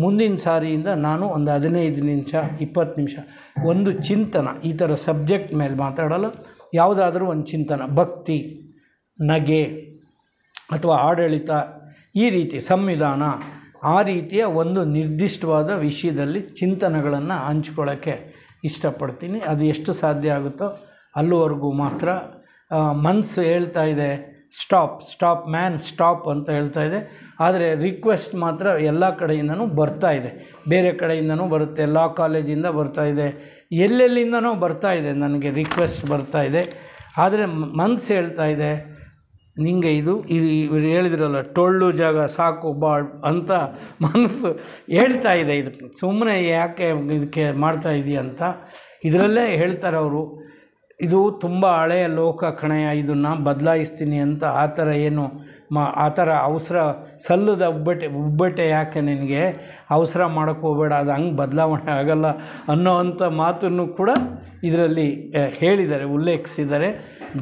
ಮುಂದಿನ ಸಾರಿಯಿಂದ ನಾನು ಒಂದು 15 ನಿಮಿಷ 20 ನಿಮಿಷ ಒಂದು ಚಿಂತನ, ಈ ಥರ ಸಬ್ಜೆಕ್ಟ್ ಮೇಲೆ ಮಾತಾಡಲ್ಲ, ಯಾವುದಾದ್ರೂ ಒಂದು ಚಿಂತನ, ಭಕ್ತಿ, ನಗೆ ಅಥವಾ ಆಡಳಿತ, ಈ ರೀತಿ ಸಂವಿಧಾನ, ಆ ರೀತಿಯ ಒಂದು ನಿರ್ದಿಷ್ಟವಾದ ವಿಷಯದಲ್ಲಿ ಚಿಂತನೆಗಳನ್ನು ಹಂಚ್ಕೊಳ್ಳೋಕ್ಕೆ ಇಷ್ಟಪಡ್ತೀನಿ. ಅದು ಎಷ್ಟು ಸಾಧ್ಯ ಆಗುತ್ತೋ ಅಲ್ಲಿವರೆಗೂ ಮಾತ್ರ. ಮನಸ್ಸು ಹೇಳ್ತಾ ಇದೆ ಸ್ಟಾಪ್ ಮ್ಯಾನ್ ಸ್ಟಾಪ್ ಅಂತ ಹೇಳ್ತಾ ಇದೆ. ಆದರೆ ರಿಕ್ವೆಸ್ಟ್ ಮಾತ್ರ ಎಲ್ಲ ಕಡೆಯಿಂದನೂ ಬರ್ತಾ ಇದೆ. ಬೇರೆ ಕಡೆಯಿಂದನೂ ಬರುತ್ತೆ, ಲಾ ಕಾಲೇಜಿಂದ ಬರ್ತಾ ಇದೆ, ಎಲ್ಲೆಲ್ಲಿಂದನೂ ಬರ್ತಾ ಇದೆ, ನನಗೆ ರಿಕ್ವೆಸ್ಟ್ ಬರ್ತಾ ಇದೆ. ಆದರೆ ಮನಸ್ಸು ಹೇಳ್ತಾ ಇದೆ, ನಿಂಗೆ ಇವರು ಹೇಳಿದ್ರಲ್ಲ ಟೊಳ್ಳು ಜಾಗ ಸಾಕು ಬಾಳ್ ಅಂತ ಮನಸ್ಸು ಹೇಳ್ತಾ ಇದೆ. ಇದು ಸುಮ್ಮನೆ ಯಾಕೆ ಇದಕ್ಕೆ ಮಾಡ್ತಾ ಇದೆಯಾ ಅಂತ ಇದರಲ್ಲೇ ಹೇಳ್ತಾರೆ ಅವರು. ಇದು ತುಂಬ ಹಳೆಯ ಲೋಕ ಕಣೆಯ, ಇದನ್ನು ಬದಲಾಯಿಸ್ತೀನಿ ಅಂತ ಆ ಥರ ಏನು ಆ ಥರ ಅವಸರ ಸಲ್ಲದ ಉಬ್ಬಟ್ಟೆ ಯಾಕೆ ನಿನಗೆ ಅವಸರ ಮಾಡೋಕ್ಕೆ ಹೋಗಬೇಡ, ಅದು ಹಂಗೆ ಬದಲಾವಣೆ ಆಗಲ್ಲ ಅನ್ನೋ ಅಂಥ ಮಾತನ್ನು ಕೂಡ ಇದರಲ್ಲಿ ಹೇಳಿದ್ದಾರೆ, ಉಲ್ಲೇಖಿಸಿದ್ದಾರೆ.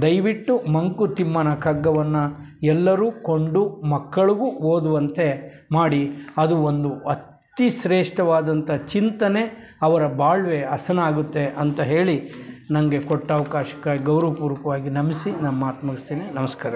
ದಯವಿಟ್ಟು ಮಂಕುತಿಮ್ಮನ ಕಗ್ಗವನ್ನು ಎಲ್ಲರೂ ಕೊಂಡು ಮಕ್ಕಳಿಗೂ ಓದುವಂತೆ ಮಾಡಿ. ಅದು ಒಂದು ಅತಿ ಶ್ರೇಷ್ಠವಾದಂಥ ಚಿಂತನೆ, ಅವರ ಬಾಳ್ವೆ ಹಸನಾಗುತ್ತೆ ಅಂತ ಹೇಳಿ ನನಗೆ ಕೊಟ್ಟ ಅವಕಾಶಕ್ಕಾಗಿ ಗೌರವಪೂರ್ವಕವಾಗಿ ನಮಿಸಿ ನಮ್ಮ ಮಾತು ಮುಗಿಸ್ತೀನಿ. ನಮಸ್ಕಾರ.